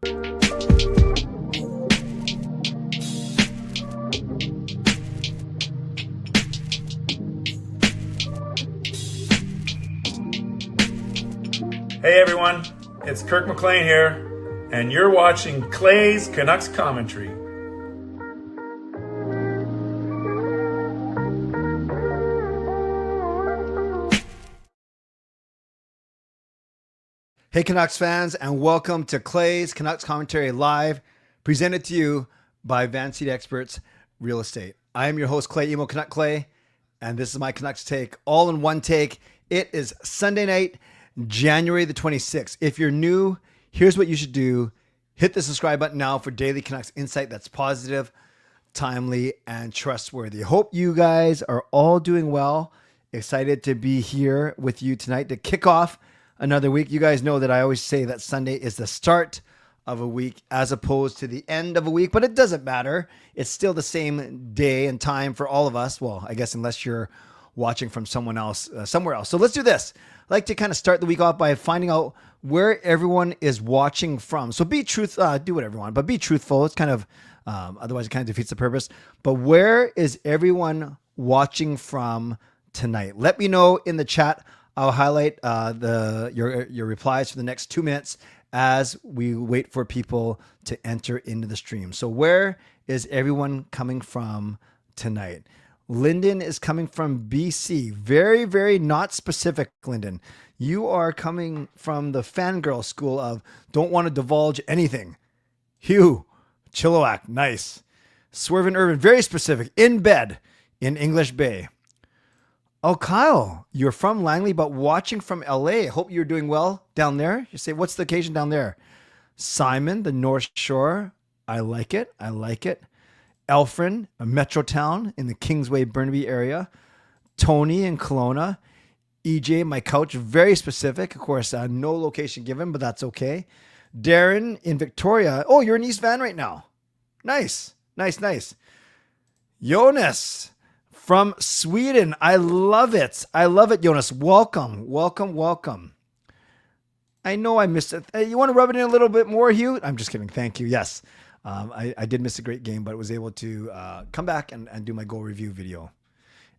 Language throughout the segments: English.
Hey everyone, it's Kirk McLean here, and you're watching Clay's Canucks Commentary. Hey Canucks fans, and welcome to Clay's Canucks Commentary Live, presented to you by Van Seat Experts Real Estate. I am your host, Clay Emo Canuck Clay, and this is my Canucks take, all in one take. It is Sunday night, January the 26th. If you're new, here's what you should do. Hit the subscribe button now for daily Canucks insight that's positive, timely, and trustworthy. Hope you guys are all doing well. Excited to be here with you tonight to kick off another week. You guys know that I always say that Sunday is the start of a week as opposed to the end of a week, but it doesn't matter. It's still the same day and time for all of us. Well, I guess unless you're watching from someone else, somewhere else. So let's do this. I like to kind of start the week off by finding out where everyone is watching from. So be do whatever you want, but be truthful. It's kind of, otherwise it kind of defeats the purpose. But where is everyone watching from tonight? Let me know in the chat. I'll highlight your replies for the next 2 minutes as we wait for people to enter into the stream. So where is everyone coming from tonight? Lyndon is coming from BC. Very, very not specific, Lyndon. You are coming from the fangirl school of don't want to divulge anything. Hugh, Chilliwack, nice. Swervin Irvin, very specific. In bed in English Bay. Oh, Kyle, you're from Langley, but watching from LA. Hope you're doing well down there. You say, what's the occasion down there? Simon, the North Shore. I like it. I like it. Elfrin, a Metrotown in the Kingsway, Burnaby area. Tony in Kelowna. EJ, my couch, very specific. Of course, no location given, but that's okay. Darren in Victoria. Oh, you're in East Van right now. Nice, nice, nice. Jonas from Sweden. I love it. I love it, Jonas. Welcome, welcome, welcome. I know I missed it. You want to rub it in a little bit more, Hugh? I'm just kidding. Thank you. Yes. I did miss a great game, but was able to come back and do my goal review video.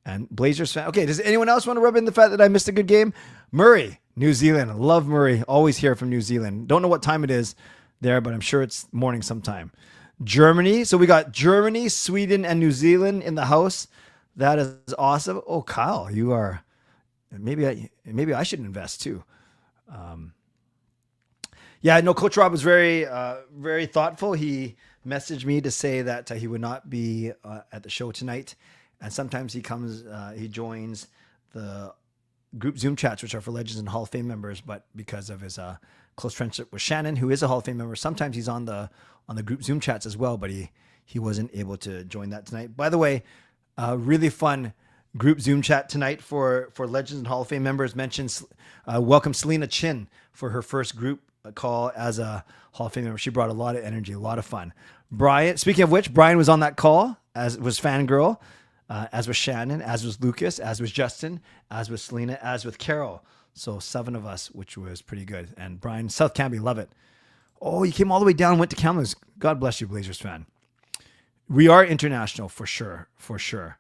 And Blazers fan. Okay, does anyone else want to rub in the fact that I missed a good game? Murray, New Zealand. Love Murray. Always hear from New Zealand. Don't know what time it is there, but I'm sure it's morning sometime. Germany. So we got Germany, Sweden, and New Zealand in the house. That is awesome. Oh, Kyle, you are. Maybe I should invest too. Yeah, no, Coach Rob was very, very thoughtful. He messaged me to say that he would not be at the show tonight. And sometimes he comes, he joins the group Zoom chats, which are for Legends and Hall of Fame members. But because of his close friendship with Shannon, who is a Hall of Fame member, sometimes he's on the group Zoom chats as well. But he wasn't able to join that tonight. By the way, really fun group Zoom chat tonight for Legends and Hall of Fame members. Mentions welcome Selena Chin for her first group call as a Hall of Fame member. She brought a lot of energy, a lot of fun. Brian, speaking of which, Brian was on that call, as was Fangirl, as was Shannon, as was Lucas, as was Justin, as was Selena, as with Carol. So 7 of us, which was pretty good. And Brian, South Canby, love it. Oh, you came all the way down, went to Kamloops. God bless you, Blazers fan. We are international for sure, for sure.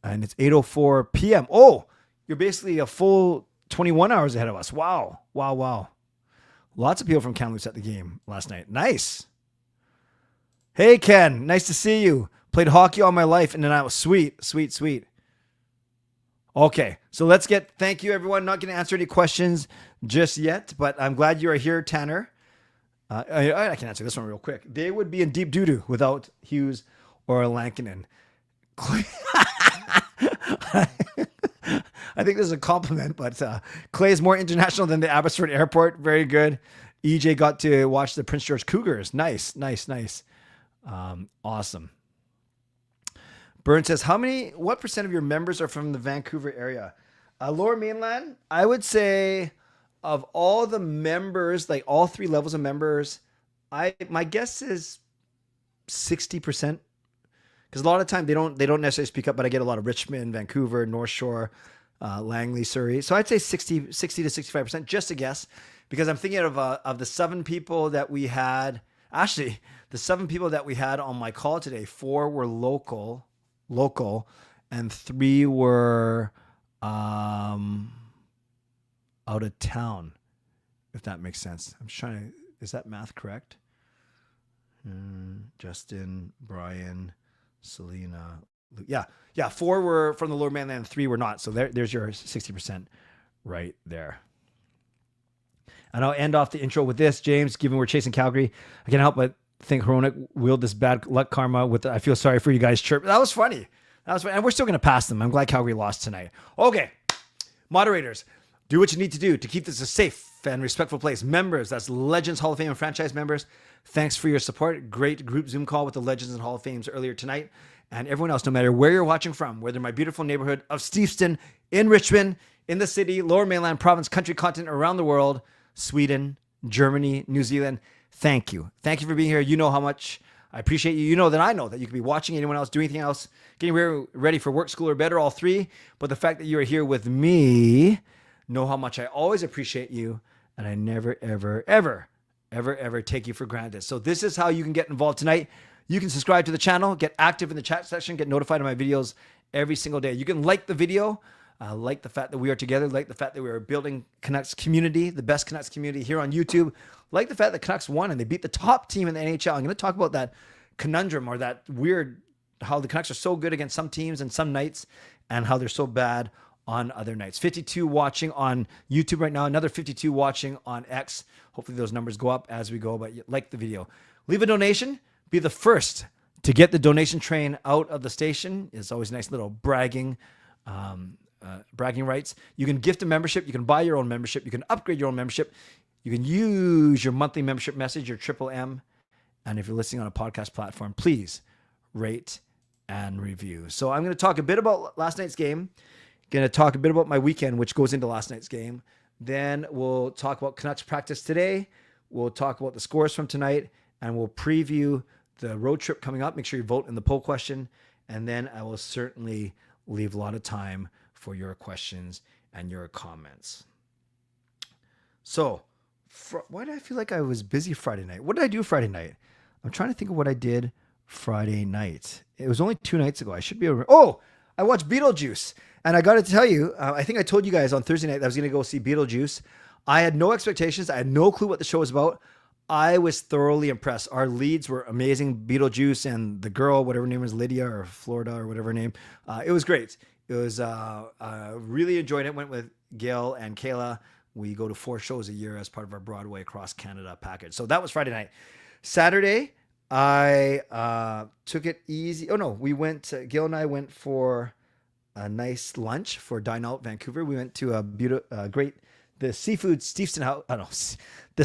And it's 8:04 p.m. Oh, you're basically a full 21 hours ahead of us. Wow, wow, wow. Lots of people from Canucks at the game last night. Nice. Hey, Ken. Nice to see you. Played hockey all my life, and then I was sweet, sweet, sweet. Okay, so thank you, everyone. Not going to answer any questions just yet, but I'm glad you are here, Tanner. I can answer this one real quick. They would be in deep doo-doo without Hughes or Lankinen. I think this is a compliment, but Clay is more international than the Abbotsford Airport. Very good. EJ got to watch the Prince George Cougars. Nice, nice, nice. Awesome. Byrne says, what % of your members are from the Vancouver area? Lower Mainland, I would say of all the members, like all 3 levels of members, my guess is 60%. Because a lot of time they don't necessarily speak up, but I get a lot of Richmond, Vancouver, North Shore, Langley, Surrey. So I'd say 60 to 65%, just a guess. because I'm thinking of the 7 people that we had. Actually, the 7 people that we had on my call today, 4 were local, and 3 were out of town, if that makes sense. I'm just trying to, is that math correct? Justin, Brian, Selena. Yeah. 4 were from the Lower Mainland, 3 were not. So there's your 60% right there. And I'll end off the intro with this, James. Given we're chasing Calgary, I can't help but think Hronik willed this bad luck karma with the, I feel sorry for you guys chirp. That was funny. And we're still going to pass them. I'm glad Calgary lost tonight. Okay. Moderators, do what you need to do to keep this a safe and respectful place. Members, that's Legends, Hall of Fame, and franchise members, thanks for your support. Great group Zoom call with the Legends and Hall of Fames earlier tonight. And everyone else, no matter where you're watching from, whether my beautiful neighborhood of Steveston, in Richmond, in the city, Lower Mainland, province, country, continent, around the world, Sweden, Germany, New Zealand, thank you. Thank you for being here. You know how much I appreciate you. You know that I know that you could be watching anyone else, doing anything else, getting ready for work, school, or bed, or all 3. But the fact that you are here with me, know how much I always appreciate you, and I never, ever, ever, ever, ever take you for granted. So this is how you can get involved tonight. You can subscribe to the channel, get active in the chat section, get notified of my videos every single day. You can like the video, like the fact that we are together, like the fact that we are building Canucks community, the best Canucks community here on YouTube, like the fact that Canucks won and they beat the top team in the NHL. I'm going to talk about that conundrum, or that weird, how the Canucks are so good against some teams and some nights, and how they're so bad on other nights. 52 watching on YouTube right now, another 52 watching on X. Hopefully those numbers go up as we go, but like the video. Leave a donation. Be the first to get the donation train out of the station. It's always a nice little bragging rights. You can gift a membership. You can buy your own membership. You can upgrade your own membership. You can use your monthly membership message, your triple M. And if you're listening on a podcast platform, please rate and review. So I'm going to talk a bit about last night's game. Going to talk a bit about my weekend, which goes into last night's game. Then we'll talk about Canucks practice today. We'll talk about the scores from tonight, and we'll preview the road trip coming up. Make sure you vote in the poll question. And then I will certainly leave a lot of time for your questions and your comments. So why did I feel like I was busy Friday night? What did I do Friday night? I'm trying to think of what I did Friday night. It was only 2 nights ago. I should be over. Oh, I watched Beetlejuice. And I got to tell you, I think I told you guys on Thursday night that I was going to go see Beetlejuice. I had no expectations. I had no clue what the show was about. I was thoroughly impressed. Our leads were amazing. Beetlejuice and the girl, whatever her name was, Lydia or Florida or whatever her name. It was great. It was really enjoyed it. Went with Gail and Kayla. We go to 4 shows a year as part of our Broadway Across Canada package. So that was Friday night. Saturday, I took it easy. Oh no, Gail and I went for a nice lunch for Dine Out Vancouver. We went to the seafood Steveston house. I don't know, the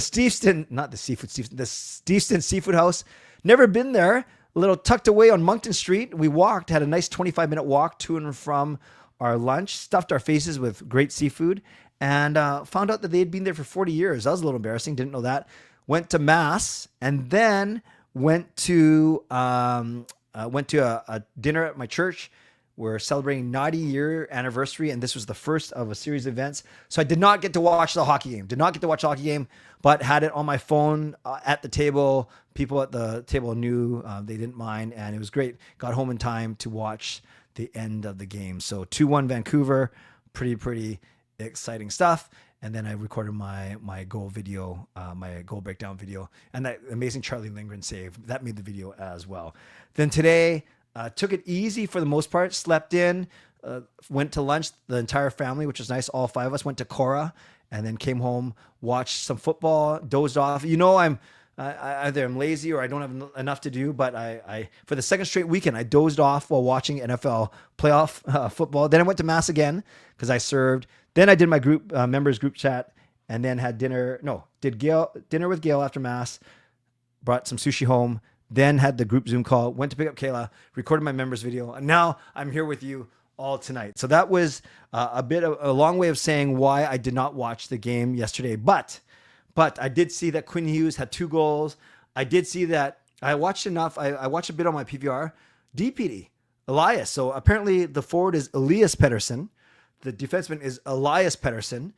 Steveston Seafood House. Never been there. A little tucked away on Moncton Street. We walked, had a nice 25-minute walk to and from our lunch, stuffed our faces with great seafood, and found out that they had been there for 40 years. That was a little embarrassing. Didn't know that. Went to Mass, and then went to a dinner at my church. We're celebrating 90-year anniversary, and this was the first of a series of events. So I did not get to watch the hockey game. But had it on my phone at the table. People at the table knew, they didn't mind, and it was great. Got home in time to watch the end of the game. So 2-1 Vancouver, pretty exciting stuff. And then I recorded my goal video, my goal breakdown video, and that amazing Charlie Lindgren save. That made the video as well. Then today, took it easy for the most part, slept in, went to lunch, the entire family, which was nice. All 5 of us went to Cora, and then came home, watched some football, dozed off. You know, either I'm lazy or I don't have enough to do, but I for the second straight weekend, I dozed off while watching NFL playoff football. Then I went to Mass again because I served. Then I did my members group chat, and then had dinner with Gail after Mass, brought some sushi home, then had the group Zoom call, went to pick up Kayla, recorded my members video, and now I'm here with you all tonight. So that was a long way of saying why I did not watch the game yesterday. But I did see that Quinn Hughes had 2 goals. I did see that I watched enough. I watched a bit on my PVR. DPD, Elias. So apparently the forward is Elias Pettersson. The defenseman is Elias Pettersson.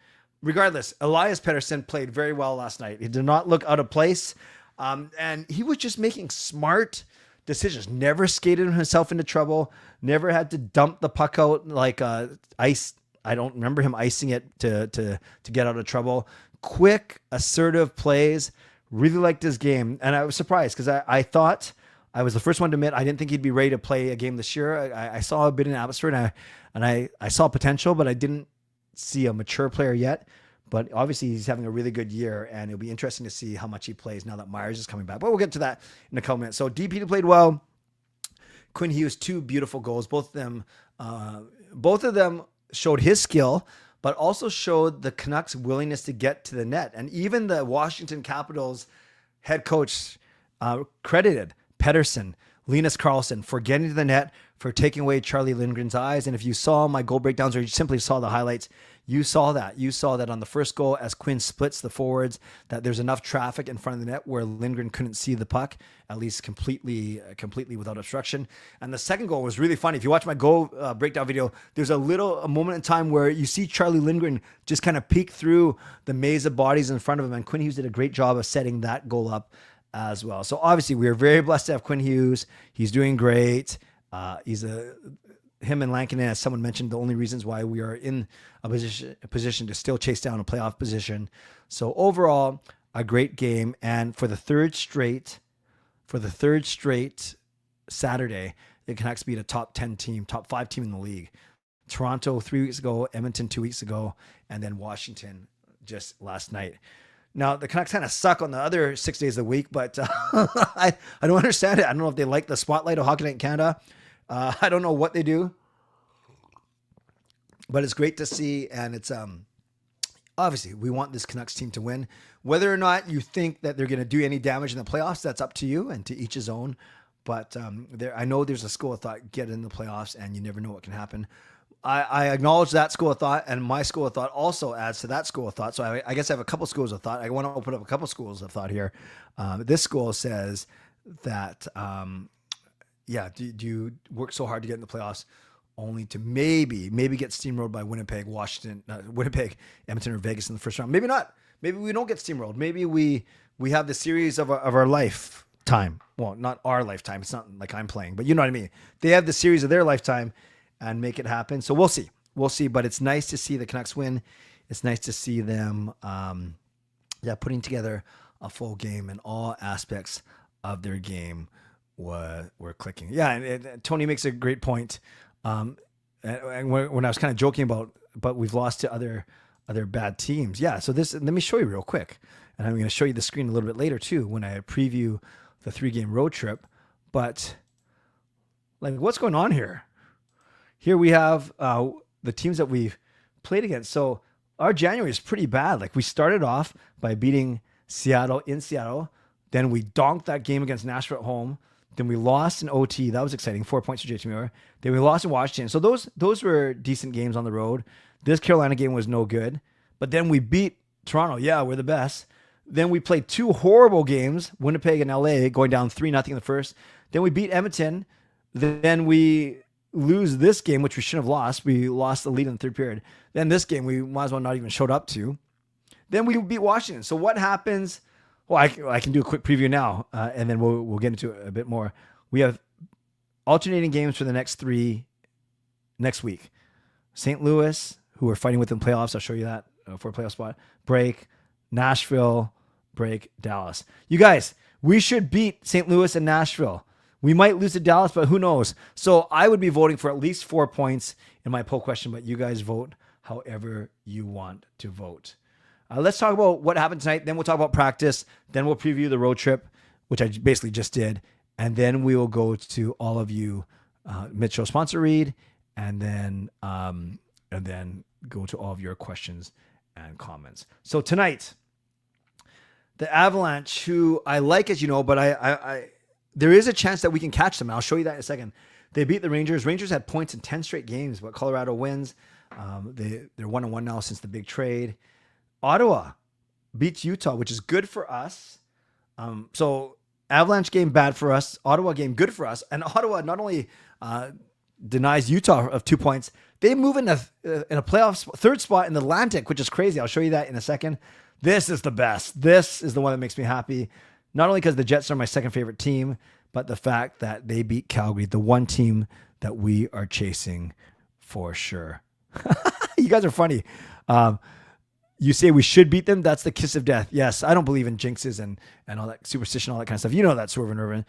regardless, Elias Pettersson played very well last night. He did not look out of place. And he was just making smart decisions. Never skated himself into trouble. Never had to dump the puck out like ice. I don't remember him icing it to get out of trouble. Quick, assertive plays. Really liked his game. And I was surprised because I thought, I was the first one to admit I didn't think he'd be ready to play a game this year. I saw a bit in atmosphere and I saw potential, but I didn't see a mature player yet. But obviously he's having a really good year, and it'll be interesting to see how much he plays now that Myers is coming back. But we'll get to that in a couple minutes. So DP played well. Quinn Hughes, 2 beautiful goals. Both of them showed his skill, but also showed the Canucks' willingness to get to the net. And even the Washington Capitals head coach credited Pettersson, Linus Karlsson for getting to the net, for taking away Charlie Lindgren's eyes. And if you saw my goal breakdowns or you simply saw the highlights, you saw that. You saw that on the first goal as Quinn splits the forwards, that there's enough traffic in front of the net where Lindgren couldn't see the puck, at least completely without obstruction. And the second goal was really funny. If you watch my goal breakdown video, there's a moment in time where you see Charlie Lindgren just kind of peek through the maze of bodies in front of him, and Quinn Hughes did a great job of setting that goal up as well. So obviously we are very blessed to have Quinn Hughes. He's doing great. Him and Lankinen, as someone mentioned, the only reasons why we are in a position to still chase down a playoff position. So overall, a great game. And for the third straight Saturday, the Canucks beat a top 10 team, top 5 team in the league. Toronto 3 weeks ago, Edmonton 2 weeks ago, and then Washington just last night. Now, the Canucks kind of suck on the other 6 days of the week, but I don't understand it. I don't know if they like the spotlight of Hockey Night in Canada. I don't know what they do, but it's great to see. And it's obviously we want this Canucks team to win. Whether or not you think that they're going to do any damage in the playoffs, that's up to you and to each his own. But I know there's a school of thought, get in the playoffs and you never know what can happen. I acknowledge that school of thought, and my school of thought also adds to that school of thought. So I guess I have a couple schools of thought. I want to open up a couple schools of thought here. This school says that, do you work so hard to get in the playoffs only to maybe get steamrolled by Winnipeg, Edmonton, or Vegas in the first round? Maybe not. Maybe we don't get steamrolled. Maybe we have the series of our lifetime. Well, not our lifetime. It's not like I'm playing, but you know what I mean. They have the series of their lifetime and make it happen. So we'll see. But it's nice to see the Canucks win. It's nice to see them, putting together a full game, and all aspects of their game were clicking. Yeah, and Tony makes a great point. And when I was kind of joking but we've lost to other bad teams. Yeah, so let me show you real quick. And I'm going to show you the screen a little bit later too when I preview the 3-game road trip. But like, what's going on here? Here we have the teams that we've played against. So our January is pretty bad. Like, we started off by beating Seattle in Seattle. Then we donked that game against Nashville at home. Then we lost in OT. That was exciting. 4 points for JT Miller. Then we lost in Washington. So those were decent games on the road. This Carolina game was no good. But then we beat Toronto. Yeah, we're the best. Then we played 2 horrible games, Winnipeg and LA, going down 3-0 in the first. Then we beat Edmonton. Then we lose this game, which we shouldn't have lost. We lost the lead in the third period. Then this game, we might as well not even showed up to. Then we beat Washington. So what happens? Well, I can do a quick preview now, and then we'll get into it a bit more. We have alternating games for the next 3 next week. St. Louis, who we're fighting with in playoffs. I'll show you that for a playoff spot. Break. Nashville. Break. Dallas. You guys, we should beat St. Louis and Nashville. We might lose to Dallas, but who knows? So I would be voting for at least 4 points in my poll question, but you guys vote however you want to vote. Let's talk about what happened tonight. Then we'll talk about practice. Then we'll preview the road trip, which I basically just did. And then we will go to all of you mid-show sponsor read, and then go to all of your questions and comments. So tonight, the Avalanche, who I like, as you know, but I there is a chance that we can catch them. I'll show you that in a second. They beat the Rangers. Rangers had points in 10 straight games, but Colorado wins. They're 1-1 now since the big trade. Ottawa beats Utah, which is good for us. So Avalanche game bad for us. Ottawa game good for us. And Ottawa not only denies Utah of 2 points. They move in a playoff third spot in the Atlantic, which is crazy. I'll show you that in a second. This is the best. This is the one that makes me happy. Not only because the Jets are my second favorite team, but the fact that they beat Calgary, the one team that we are chasing for sure. You guys are funny. You say we should beat them. That's the kiss of death. Yes, I don't believe in jinxes and all that superstition, all that kind of stuff. You know that, Swerve Irvin.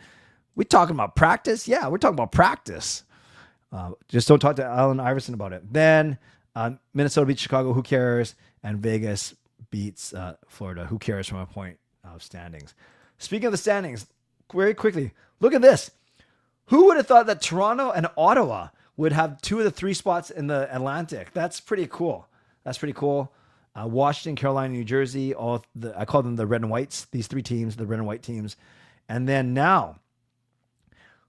We talking about practice? Yeah, we're talking about practice. Just don't talk to Allen Iverson about it. Then Minnesota beats Chicago. Who cares? And Vegas beats Florida. Who cares from a point of standings? Speaking of the standings, very quickly, look at this. Who would have thought that Toronto and Ottawa would have 2 of the 3 spots in the Atlantic? That's pretty cool. Washington, Carolina, New Jersey, I call them the red and whites, these 3 teams, the red and white teams. And then now,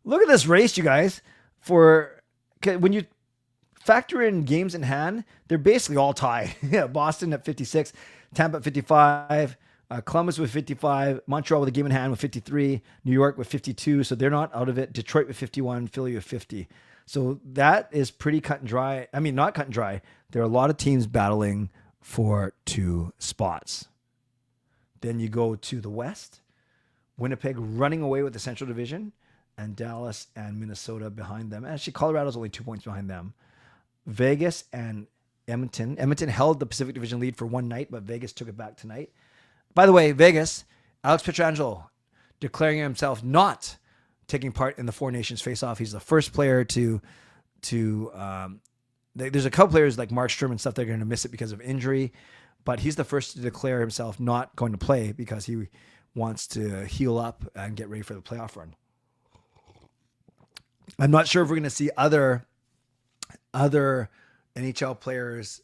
look at this race, you guys. When you factor in games in hand, they're basically all tied. Boston at 56, Tampa at 55, Columbus with 55, Montreal with a game in hand with 53, New York with 52, so they're not out of it. Detroit with 51, Philly with 50. So that is pretty cut and dry. I mean, not cut and dry. There are a lot of teams battling for 2 spots. Then you go to the West. Winnipeg running away with the Central Division, and Dallas and Minnesota behind them. Actually, Colorado's only 2 points behind them. Vegas and Edmonton. Edmonton held the Pacific Division lead for one night, but Vegas took it back tonight. By the way, Vegas, Alex Pietrangelo declaring himself not taking part in the Four Nations face-off. He's the first player to there's a couple players like Markstrom and stuff that are going to miss it because of injury, but he's the first to declare himself not going to play because he wants to heal up and get ready for the playoff run. I'm not sure if we're going to see other NHL players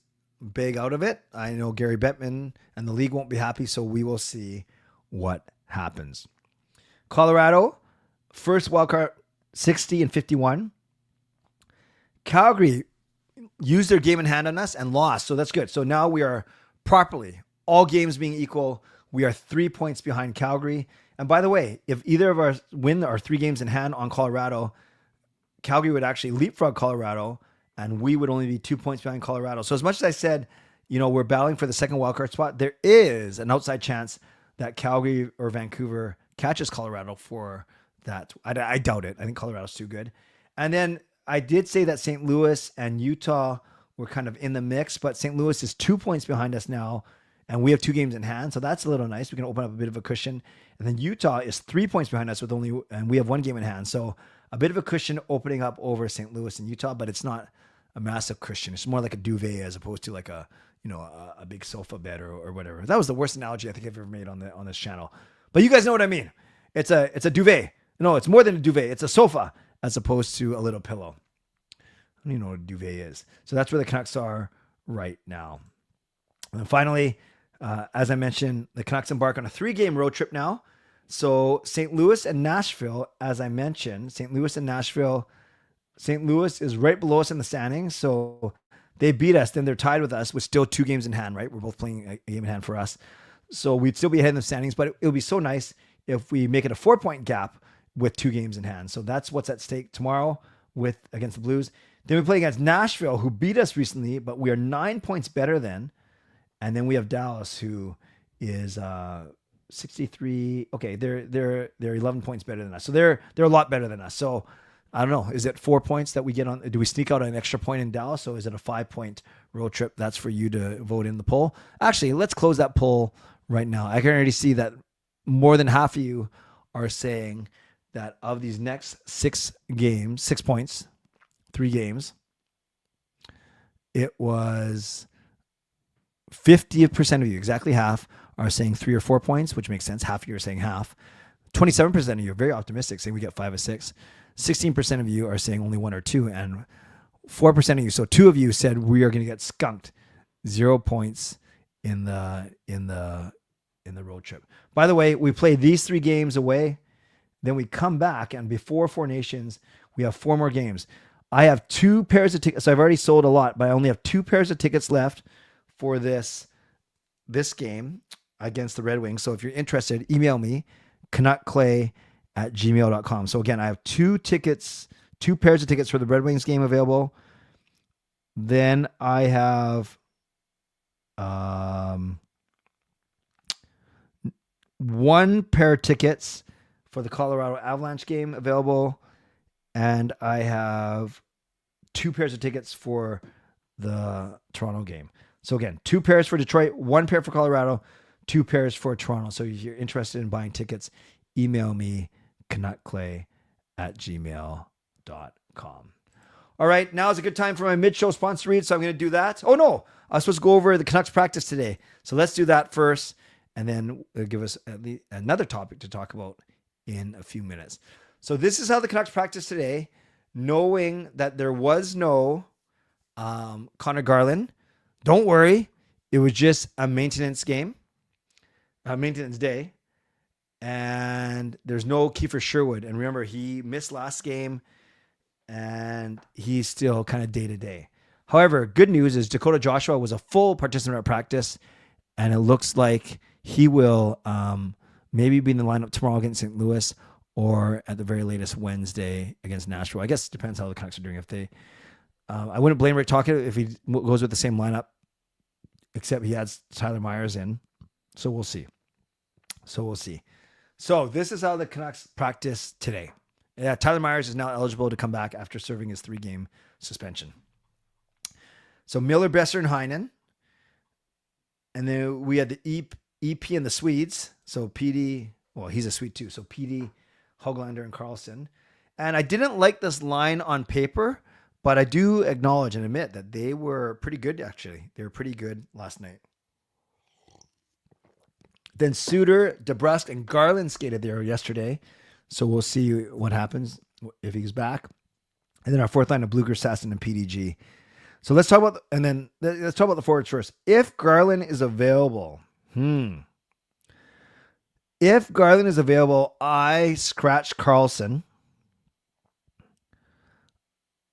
big out of it. I know Gary Bettman and the league won't be happy, so we will see what happens. Colorado, first wildcard, 60 and 51. Calgary used their game in hand on us and lost, so that's good. So now we are properly, all games being equal, we are 3 points behind Calgary. And by the way, if either of us win our 3 games in hand on Colorado, Calgary would actually leapfrog Colorado, and we would only be 2 points behind Colorado. So as much as I said, we're battling for the second wildcard spot, there is an outside chance that Calgary or Vancouver catches Colorado for that. I doubt it. I think Colorado's too good. And then I did say that St. Louis and Utah were kind of in the mix, but St. Louis is 2 points behind us now, and we have 2 games in hand. So that's a little nice. We can open up a bit of a cushion. And then Utah is 3 points behind us and we have 1 game in hand. So a bit of a cushion opening up over St. Louis and Utah, but it's not a massive cushion. It's more like a duvet as opposed to like a big sofa bed or whatever. That was the worst analogy I think I've ever made on this channel. But you guys know what I mean. It's a duvet. No, it's more than a duvet. It's a sofa as opposed to a little pillow. I don't even know what a duvet is. So that's where the Canucks are right now. And then finally, as I mentioned, the Canucks embark on a 3-game road trip now. So St. Louis and Nashville, as I mentioned, St. Louis and Nashville, St. Louis is right below us in the standings. So they beat us, then they're tied with us with still 2 games in hand, right? We're both playing a game in hand for us. So we'd still be ahead in the standings, but it would be so nice if we make it a 4-point gap with 2 games in hand. So that's what's at stake tomorrow against the Blues. Then we play against Nashville, who beat us recently, but we are 9 points better than. And then we have Dallas, who is 63. Okay, they're 11 points better than us. So they're a lot better than us. So I don't know. Is it 4 points that we get on? Do we sneak out an extra point in Dallas? So is it a 5-point road trip? That's for you to vote in the poll. Actually, let's close that poll right now. I can already see that more than half of you are saying that of these next 6 games, 6 points, 3 games, it was 50% of you, exactly half, are saying 3 or 4 points, which makes sense. Half of you are saying half. 27% of you are very optimistic, saying we get 5 or 6. 16% of you are saying only 1 or 2, and 4% of you. So 2 of you said we are going to get skunked. 0 points in the road trip. By the way, we play these 3 games away, then we come back, and before Four Nations, we have 4 more games. I have 2 pairs of tickets. So I've already sold a lot, but I only have 2 pairs of tickets left for this game against the Red Wings. So if you're interested, email me, canuckclay@gmail.com. So again, I have 2 2 pairs of tickets for the Red Wings game available. Then I have 1 pair of tickets for the Colorado Avalanche game available. And I have 2 pairs of tickets for the Toronto game. So again, 2 pairs for Detroit, 1 pair for Colorado, 2 pairs for Toronto. So if you're interested in buying tickets, email me, canuckclay@gmail.com. All right, now is a good time for my mid-show sponsor read, so I'm going to do that. Oh, no, I was supposed to go over the Canucks practice today. So let's do that first, and then it'll give us at least another topic to talk about in a few minutes. So this is how the Canucks practiced today, knowing that there was no Connor Garland. Don't worry, it was just a maintenance game, a maintenance day, and there's no Kiefer Sherwood. And remember, he missed last game, and he's still kind of day-to-day. However, good news is Dakota Joshua was a full participant at practice, and it looks like he will maybe be in the lineup tomorrow against St. Louis, or at the very latest Wednesday against Nashville. I guess it depends how the Canucks are doing. If they, I wouldn't blame Rick Tocchet if he goes with the same lineup, except he adds Tyler Myers in. So we'll see. So this is how the Canucks practice today. Yeah, Tyler Myers is now eligible to come back after serving his 3-game suspension. So Miller, Besser, and Heinen. And then we had the EP and the Swedes. So PD, well, he's a Swede too. So PD, Höglander, and Karlsson. And I didn't like this line on paper, but I do acknowledge and admit that they were pretty good, actually. They were pretty good last night. Then Suter, DeBrusque, and Garland skated there yesterday. So we'll see what happens if he's back. And then our 4th line of Bluger, Sasson, and PDG. So let's talk about the forwards first. If Garland is available, I scratch Karlsson.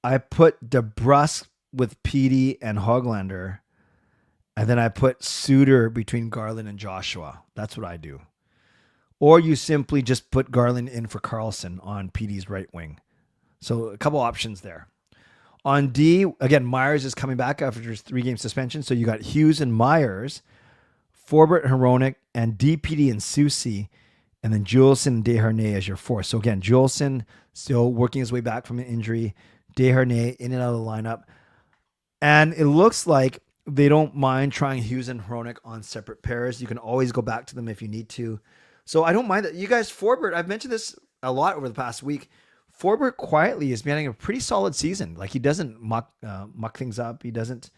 I put DeBrusque with PD and Höglander, and then I put Suter between Garland and Joshua. That's what I do. Or you simply just put Garland in for Karlsson on PD's right wing. So a couple options there. On D, again, Myers is coming back after his 3-game suspension. So you got Hughes and Myers, Forbort, Hronek, and DPD and Soucy, and then Juleson and Desharnais as your 4th. So again, Juleson still working his way back from an injury. Desharnais in and out of the lineup. And it looks like they don't mind trying Hughes and Hronek on separate pairs. You can always go back to them if you need to. So I don't mind that. You guys, Forbort, I've mentioned this a lot over the past week. Forbort quietly is having a pretty solid season. Like, he doesn't muck things up. He doesn't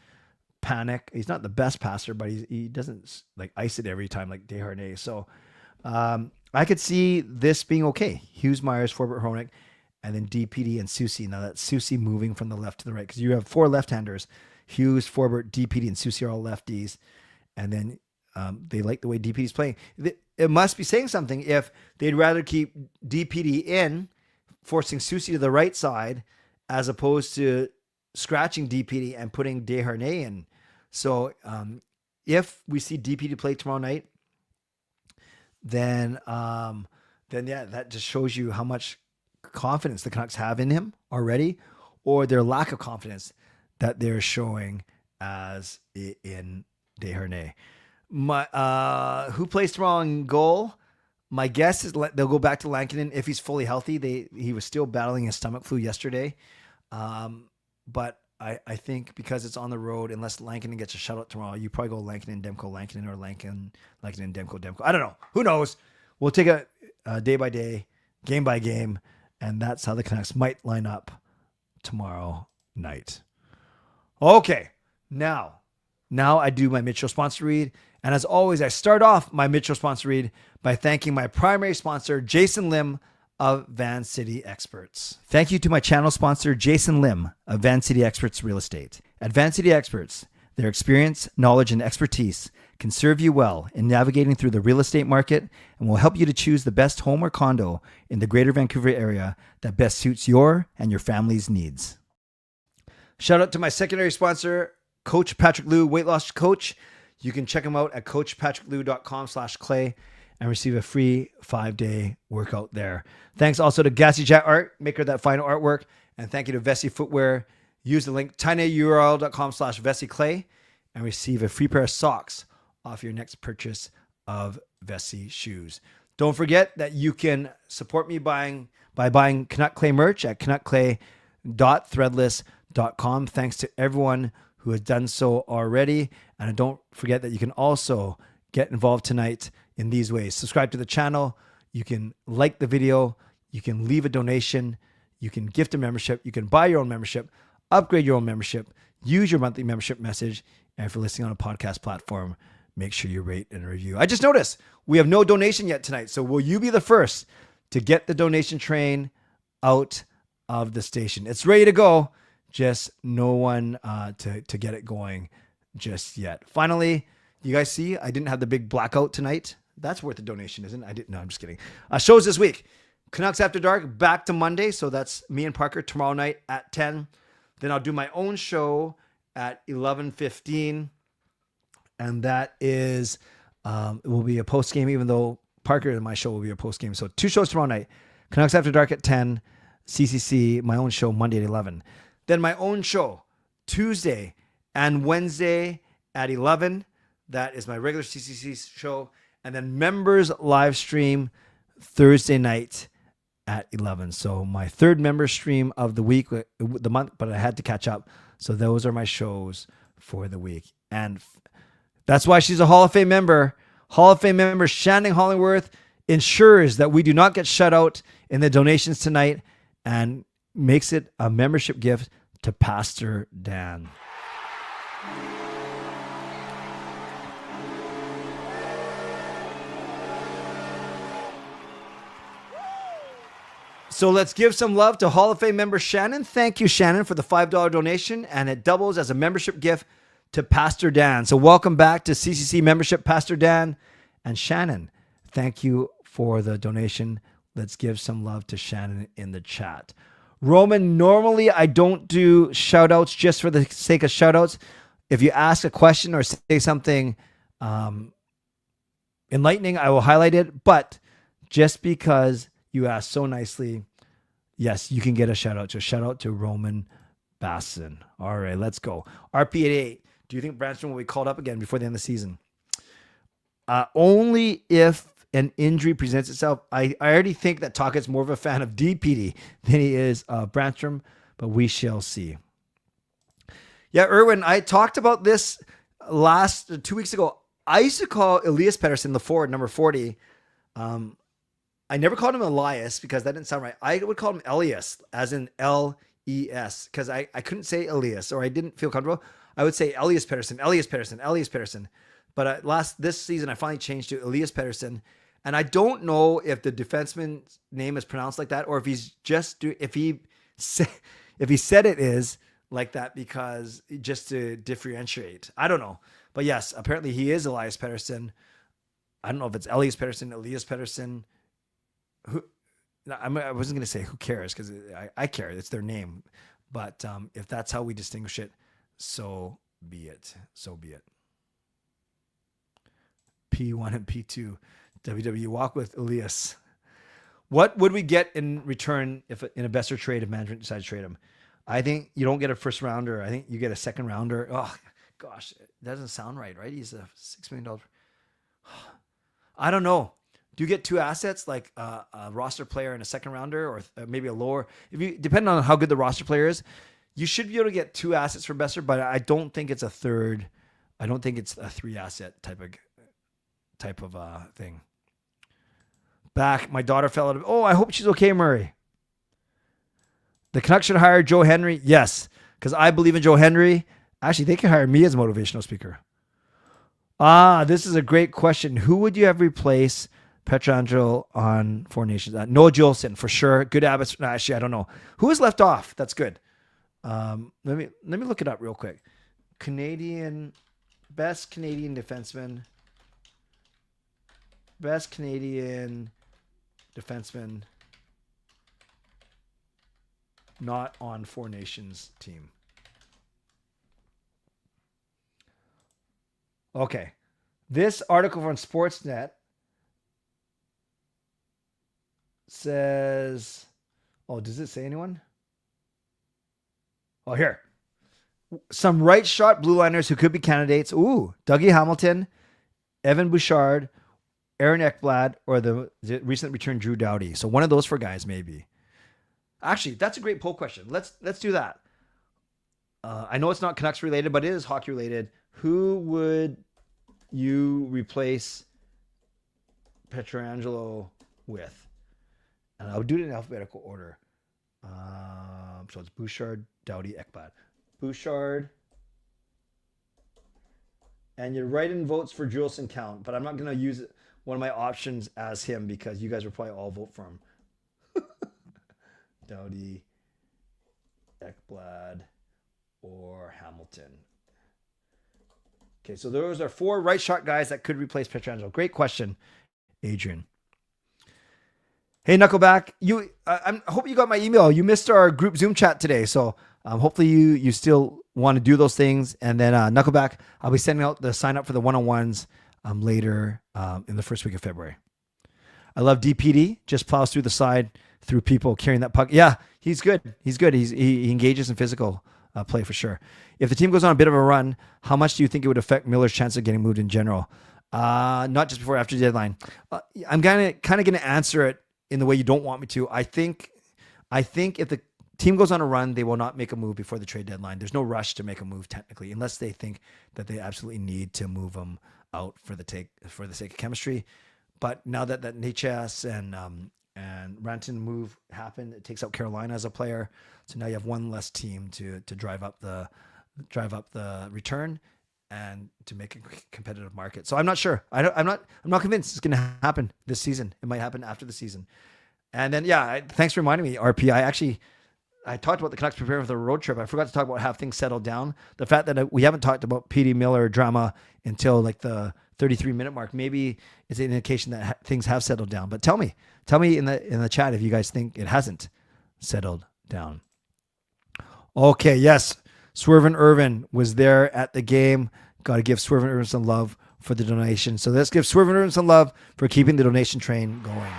panic. He's not the best passer, but he doesn't like ice it every time like Desharnais. So I could see this being okay. Hughes, Myers, Forbort, Hronek, and then DPD and Soucy. Now that's Soucy moving from the left to the right because you have 4 left-handers. Hughes, Forbort, DPD, and Soucy are all lefties. And then they like the way DPD is playing. It must be saying something if they'd rather keep DPD in, forcing Soucy to the right side, as opposed to scratching DPD and putting Desharnais in. So if we see DPD play tomorrow night, then yeah, that just shows you how much confidence the Canucks have in him already, or their lack of confidence that they're showing as in Desharnais. Who plays tomorrow in goal? My guess is they'll go back to Lankinen if he's fully healthy. He was still battling his stomach flu yesterday. But I think because it's on the road, unless Lankinen gets a shutout tomorrow, you probably go Lankinen, Demko, Lankinen, or Lankinen, Demko, Demko. I don't know. Who knows? We'll take it day by day, game by game, and that's how the Canucks might line up tomorrow night. Okay, now I do my mid-show sponsor read. And as always, I start off my mid-show sponsor read by thanking my primary sponsor, Jason Lim of Van City Experts. Thank you to my channel sponsor, Jason Lim of Van City Experts Real Estate. At Van City Experts, their experience, knowledge, and expertise can serve you well in navigating through the real estate market and will help you to choose the best home or condo in the Greater Vancouver area that best suits your and your family's needs. Shout out to my secondary sponsor, Coach Patrick Liu, weight loss coach. You can check him out at coachpatricklou.com/clay. and receive a free 5-day workout there. Thanks also to Gassy Jet Art, maker of that final artwork. And thank you to Vessi Footwear. Use the link tinyurl.com/VessiClay and receive a free pair of socks off your next purchase of Vessi shoes. Don't forget that you can support me by buying Canuck Clay merch at canuckclay.threadless.com. Thanks to everyone who has done so already. And don't forget that you can also get involved tonight in these ways. Subscribe to the channel. You can like the video. You can leave a donation. You can gift a membership. You can buy your own membership, upgrade your own membership, use your monthly membership message. And if you're listening on a podcast platform, make sure you rate and review. I just noticed we have no donation yet tonight. So will you be the first to get the donation train out of the station? It's ready to go. Just no one to get it going just yet. Finally, you guys see I didn't have the big blackout tonight. That's worth a donation, isn't it? I didn't. No, I'm just kidding. Shows this week. Canucks After Dark back to Monday. So that's me and Parker tomorrow night at 10. Then I'll do my own show at 11:15. And that is, it will be a post game, even though Parker and my show will be a post game. So 2 shows tomorrow night. Canucks After Dark at 10. CCC, my own show Monday at 11. Then my own show Tuesday and Wednesday at 11. That is my regular CCC show. And then members live stream Thursday night at 11. So my third member stream of the week, the month, but I had to catch up. So those are my shows for the week. And that's why she's a Hall of Fame member. Hall of Fame member Shannon Hollingworth ensures that we do not get shut out in the donations tonight and makes it a membership gift to Pastor Dan. So let's give some love to Hall of Fame member Shannon. Thank you, Shannon, for the $5 donation, and it doubles as a membership gift to Pastor Dan. So welcome back to CCC membership, Pastor Dan and Shannon. Thank you for the donation. Let's give some love to Shannon in the chat. Roman, normally I don't do shout outs just for the sake of shout outs. If you ask a question or say something enlightening, I will highlight it. But just because you asked so nicely, yes, you can get a shout out. So shout out to Roman Basson. All right, let's go. RP88. Do you think Branstrom will be called up again before the end of the season? Only if an injury presents itself. I already think that Tockett's more of a fan of DPD than he is Branstrom, but we shall see. Yeah, Erwin, I talked about this 2 weeks ago. I used to call Elias Pettersson the forward, number 40. I never called him Elias because that didn't sound right. I would call him Elias, as in L-E-S, because I couldn't say Elias, or I didn't feel comfortable. I would say Elias Pettersson, Elias Pettersson, Elias Pettersson. But this season, I finally changed to Elias Pettersson. And I don't know if the defenseman's name is pronounced like that, or if he's just if he said it is like that because just to differentiate. I don't know, but yes, apparently he is Elias Pettersson. I don't know if it's Elias Pettersson, Elias Pettersson. I wasn't going to say who cares because I care. It's their name, but if that's how we distinguish it, so be it. So be it. P1 and P2. WWE walk with Elias. What would we get in return if in a best or trade if management decides to trade him? I think you don't get a first rounder. I think you get a second rounder. Oh gosh, it doesn't sound right? He's a $6 million. I don't know. Do you get 2 assets like a roster player and a second rounder, or maybe a lower? Depending on how good the roster player is, you should be able to get 2 assets for Besser, but I don't think it's a third. I don't think it's a 3 asset type of thing. Back, my daughter fell out of. Oh, I hope she's okay, Murray. The Canucks should hire Joe Henry. Yes, because I believe in Joe Henry. Actually, they can hire me as a motivational speaker. This is a great question. Who would you have replace Pietrangelo on Four Nations? Noah Juleson, for sure. Good habits. No, actually, I don't know. Who is left off? That's good. Let me look it up real quick. Best Canadian defenseman. Best Canadian defenseman not on Four Nations team. Okay. This article from Sportsnet says, oh, does it say anyone? Oh, here. Some right shot blue liners who could be candidates. Ooh, Dougie Hamilton, Evan Bouchard, Aaron Ekblad, or the recently returned Drew Doughty. So one of those four guys, maybe. Actually, that's a great poll question. Let's do that. I know it's not Canucks related, but it is hockey related. Who would you replace Pietrangelo with? And I'll do it in alphabetical order. So it's Bouchard, Doughty, Ekblad. Bouchard. And your write-in votes for Juleson count, but I'm not going to use one of my options as him because you guys will probably all vote for him. Doughty, Ekblad, or Hamilton. Okay, so those are four right shot guys that could replace Pietrangelo. Great question, Adrian. Hey, Knuckleback, I hope you got my email. You missed our group Zoom chat today, so hopefully you still want to do those things. And then Knuckleback, I'll be sending out the sign up for the one-on-ones later in the first week of February. I love DPD. Just plows through the side through people carrying that puck. Yeah, he's good. He's good. He engages in physical play for sure. If the team goes on a bit of a run, how much do you think it would affect Miller's chance of getting moved in general? Not just before, after the deadline. I'm kind of going to answer it in the way you don't want me to. I think if the team goes on a run, they will not make a move before the trade deadline. There's no rush to make a move technically, unless they think that they absolutely need to move them out for the sake of chemistry. But now that Natchez and Ranton move happened, it takes out Carolina as a player. So now you have one less team to drive up the return and to make a competitive market. So I'm not sure. I'm not convinced it's going to happen this season. It might happen after the season. And then, thanks for reminding me, RP. I talked about the Canucks preparing for the road trip. I forgot to talk about how things settled down. The fact that we haven't talked about PD Miller drama until like the 33-minute mark, maybe it's an indication that things have settled down. But tell me in the chat if you guys think it hasn't settled down. Okay, yes. Swervin Irvin was there at the game. Got to give Swervin Irvin some love for the donation. So let's give Swervin Irvin some love for keeping the donation train going.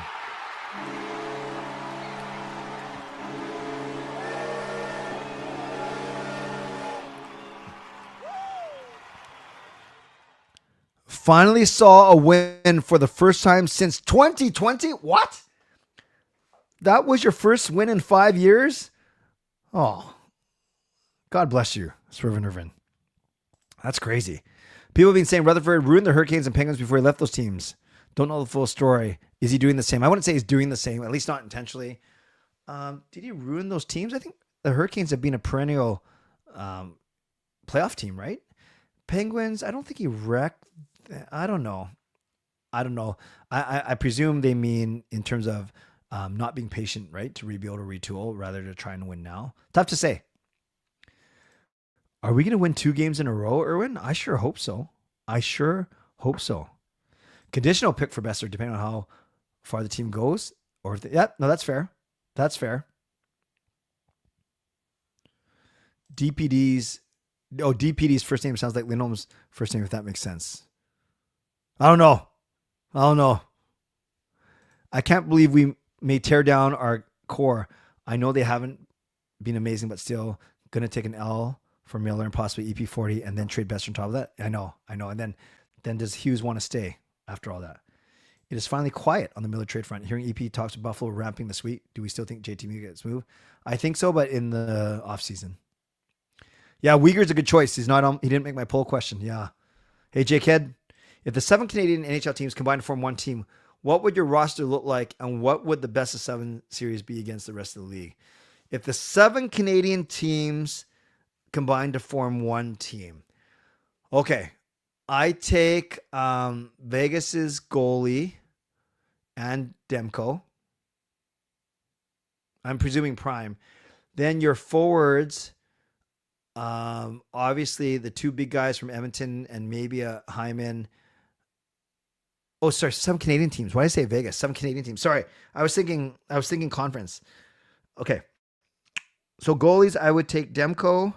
Finally saw a win for the first time since 2020. What? That was your first win in 5 years? Oh, God bless you, Swervin Irvin. That's crazy. People have been saying Rutherford ruined the Hurricanes and Penguins before he left those teams. Don't know the full story. Is he doing the same? I wouldn't say he's doing the same, at least not intentionally. Did he ruin those teams? I think the Hurricanes have been a perennial playoff team, right? Penguins, I don't think he wrecked. I don't know. I presume they mean in terms of not being patient, right? To rebuild or retool rather to try and win now. Tough to say. Are we going to win 2 games in a row, Erwin? I sure hope so. Conditional pick for Besser, depending on how far the team goes. Or that's fair. DPD's first name sounds like Lindholm's first name, if that makes sense. I don't know. I can't believe we may tear down our core. I know they haven't been amazing, but still going to take an L for Miller and possibly EP40 and then trade Besser on top of that. I know. And then does Hughes want to stay after all that? It is finally quiet on the Miller trade front. Hearing EP talks to Buffalo ramping this week. Do we still think JT Miller gets moved? I think so, but in the offseason. Yeah, Uyghur's a good choice. He didn't make my poll question. Yeah. Hey, Jake-Head, if the 7 Canadian NHL teams combined to form one team, what would your roster look like and what would the best of 7 series be against the rest of the league? If the 7 Canadian teams combined to form one team. Okay. I take Vegas's goalie and Demko. I'm presuming prime. Then your forwards, obviously the 2 big guys from Edmonton and maybe a Hyman. Oh, sorry, 7 Canadian teams. Why did I say Vegas? 7 Canadian teams. Sorry, I was thinking conference. Okay, so goalies, I would take Demko.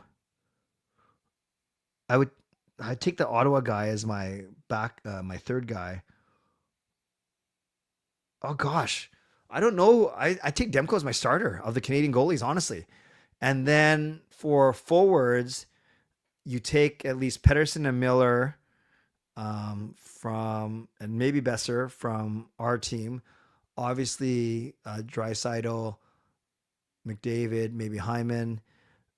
I'd take the Ottawa guy as my third guy. Oh gosh, I don't know. I take Demko as my starter of the Canadian goalies, honestly. And then for forwards, you take at least Pedersen and Miller from, and maybe Besser from our team. Obviously, Draisaitl, McDavid, maybe Hyman.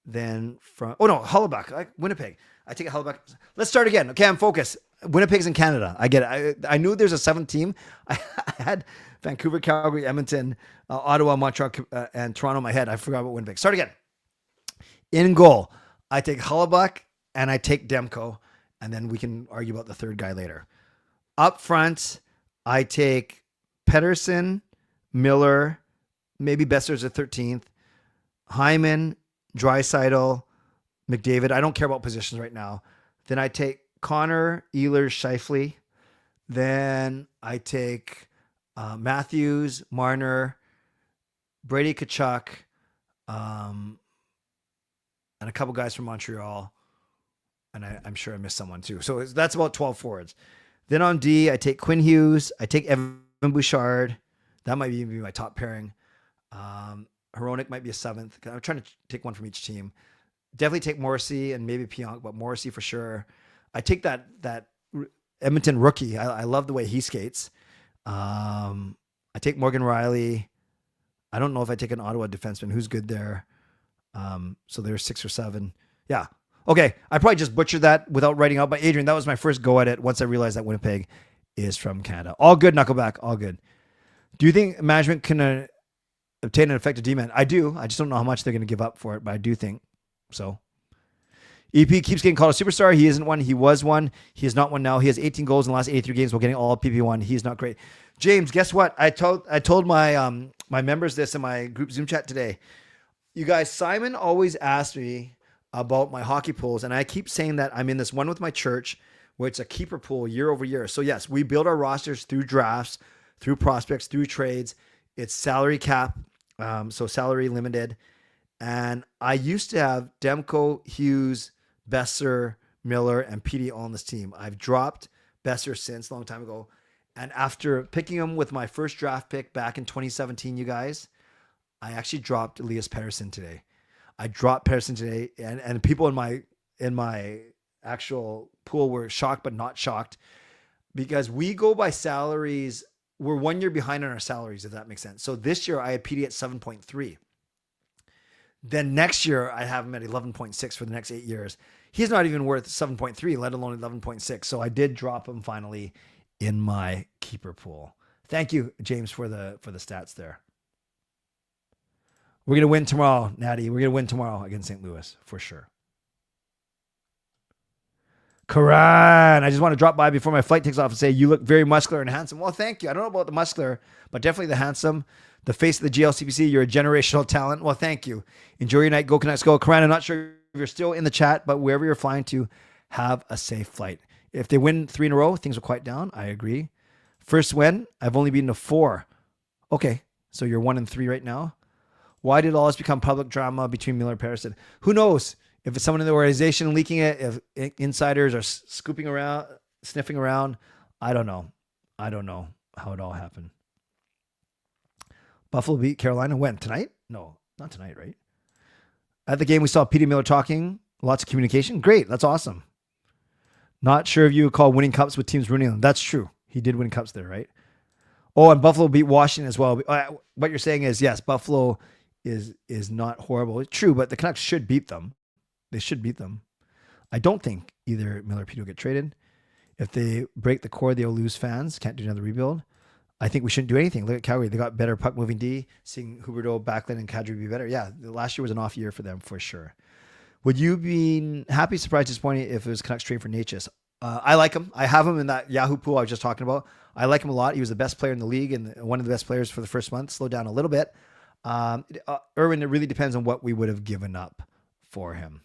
Then from, Hellebuyck, Winnipeg. I take a Hellebuyck. Let's start again. Okay, I'm focused. Winnipeg's in Canada. I get it. I knew there's a seventh team. I had Vancouver, Calgary, Edmonton, Ottawa, Montreal, and Toronto in my head. I forgot about Winnipeg. Start again. In goal, I take Hellebuyck and I take Demko, and then we can argue about the third guy later. Up front, I take Pedersen, Miller, maybe Besser's a 13th, Hyman, Draisaitl, McDavid. I don't care about positions right now. Then I take Connor, Ehlers, Scheifele. Then I take Matthews, Marner, Brady Tkachuk, and a couple guys from Montreal. And I'm sure I missed someone too. So that's about 12 forwards. Then on D, I take Quinn Hughes. I take Evan Bouchard. That might be my top pairing. Hronik might be a 7th. I'm trying to take one from each team. Definitely take Morrissey and maybe Pionk, but Morrissey for sure. I take that Edmonton rookie. I love the way he skates. I take Morgan Riley. I don't know if I take an Ottawa defenseman who's good there. So there's 6 or 7. Yeah. Okay. I probably just butchered that without writing out. But Adrian, that was my first go at it once I realized that Winnipeg is from Canada. All good, Knuckleback. All good. Do you think management can obtain an effective D-man? I do. I just don't know how much they're going to give up for it, but I do think so. EP keeps getting called a superstar. He isn't one. He was one. He is not one now. He has 18 goals in the last 83 games while getting all PP1. He is not great. James, guess what? I told my my members this in my group Zoom chat today. You guys, Simon always asks me about my hockey pools, and I keep saying that I'm in this one with my church where it's a keeper pool year over year. So yes, we build our rosters through drafts, through prospects, through trades. It's salary cap, so salary limited. And I used to have Demko, Hughes, Besser, Miller, and PD all on this team. I've dropped Besser since a long time ago. And after picking him with my first draft pick back in 2017, you guys, I actually dropped Elias Pettersson today. I dropped Pettersson today, and people in my actual pool were shocked but not shocked because we go by salaries. We're 1 year behind on our salaries, if that makes sense. So this year I had PD at 7.3. Then next year I have him at 11.6 for the next 8 years. He's not even worth 7.3, let alone 11.6. So I did drop him finally in my keeper pool. Thank you, James, for the stats there. We're going to win tomorrow, Natty. We're going to win tomorrow against St. Louis for sure. Karan, I just want to drop by before my flight takes off and say you look very muscular and handsome. Well, thank you. I don't know about the muscular, but definitely the handsome. The face of the GLCPC, you're a generational talent. Well, thank you. Enjoy your night. Go Canucks, go. Karan, I'm not sure if you're still in the chat, but wherever you're flying to, have a safe flight. If they win 3 in a row, things will quiet down. I agree. First win, I've only beaten a 4. Okay, so you're 1-3 right now. Why did all this become public drama between Miller and Pettersson? Who knows? If it's someone in the organization leaking it, if insiders are scooping around, sniffing around, I don't know. I don't know how it all happened. Buffalo beat Carolina when? Tonight? No, not tonight, right? At the game, we saw Peter Miller talking. Lots of communication. Great. That's awesome. Not sure if you would call winning cups with teams ruining them. That's true. He did win cups there, right? Oh, and Buffalo beat Washington as well. What you're saying is, yes, Buffalo is not horrible. It's true, but the Canucks should beat them. They should beat them. I don't think either Miller or Peter will get traded. If they break the core, they'll lose fans. Can't do another rebuild. I think we shouldn't do anything. Look at Calgary. They got better puck moving D. Seeing Huberdeau, Backlund, and Kadri be better. Yeah, last year was an off year for them for sure. Would you be happy, surprised, disappointed if it was Canucks trade for Natchez? I like him. I have him in that Yahoo pool I was just talking about. I like him a lot. He was the best player in the league and one of the best players for the first month. Slowed down a little bit. Irwin, it really depends on what we would have given up for him.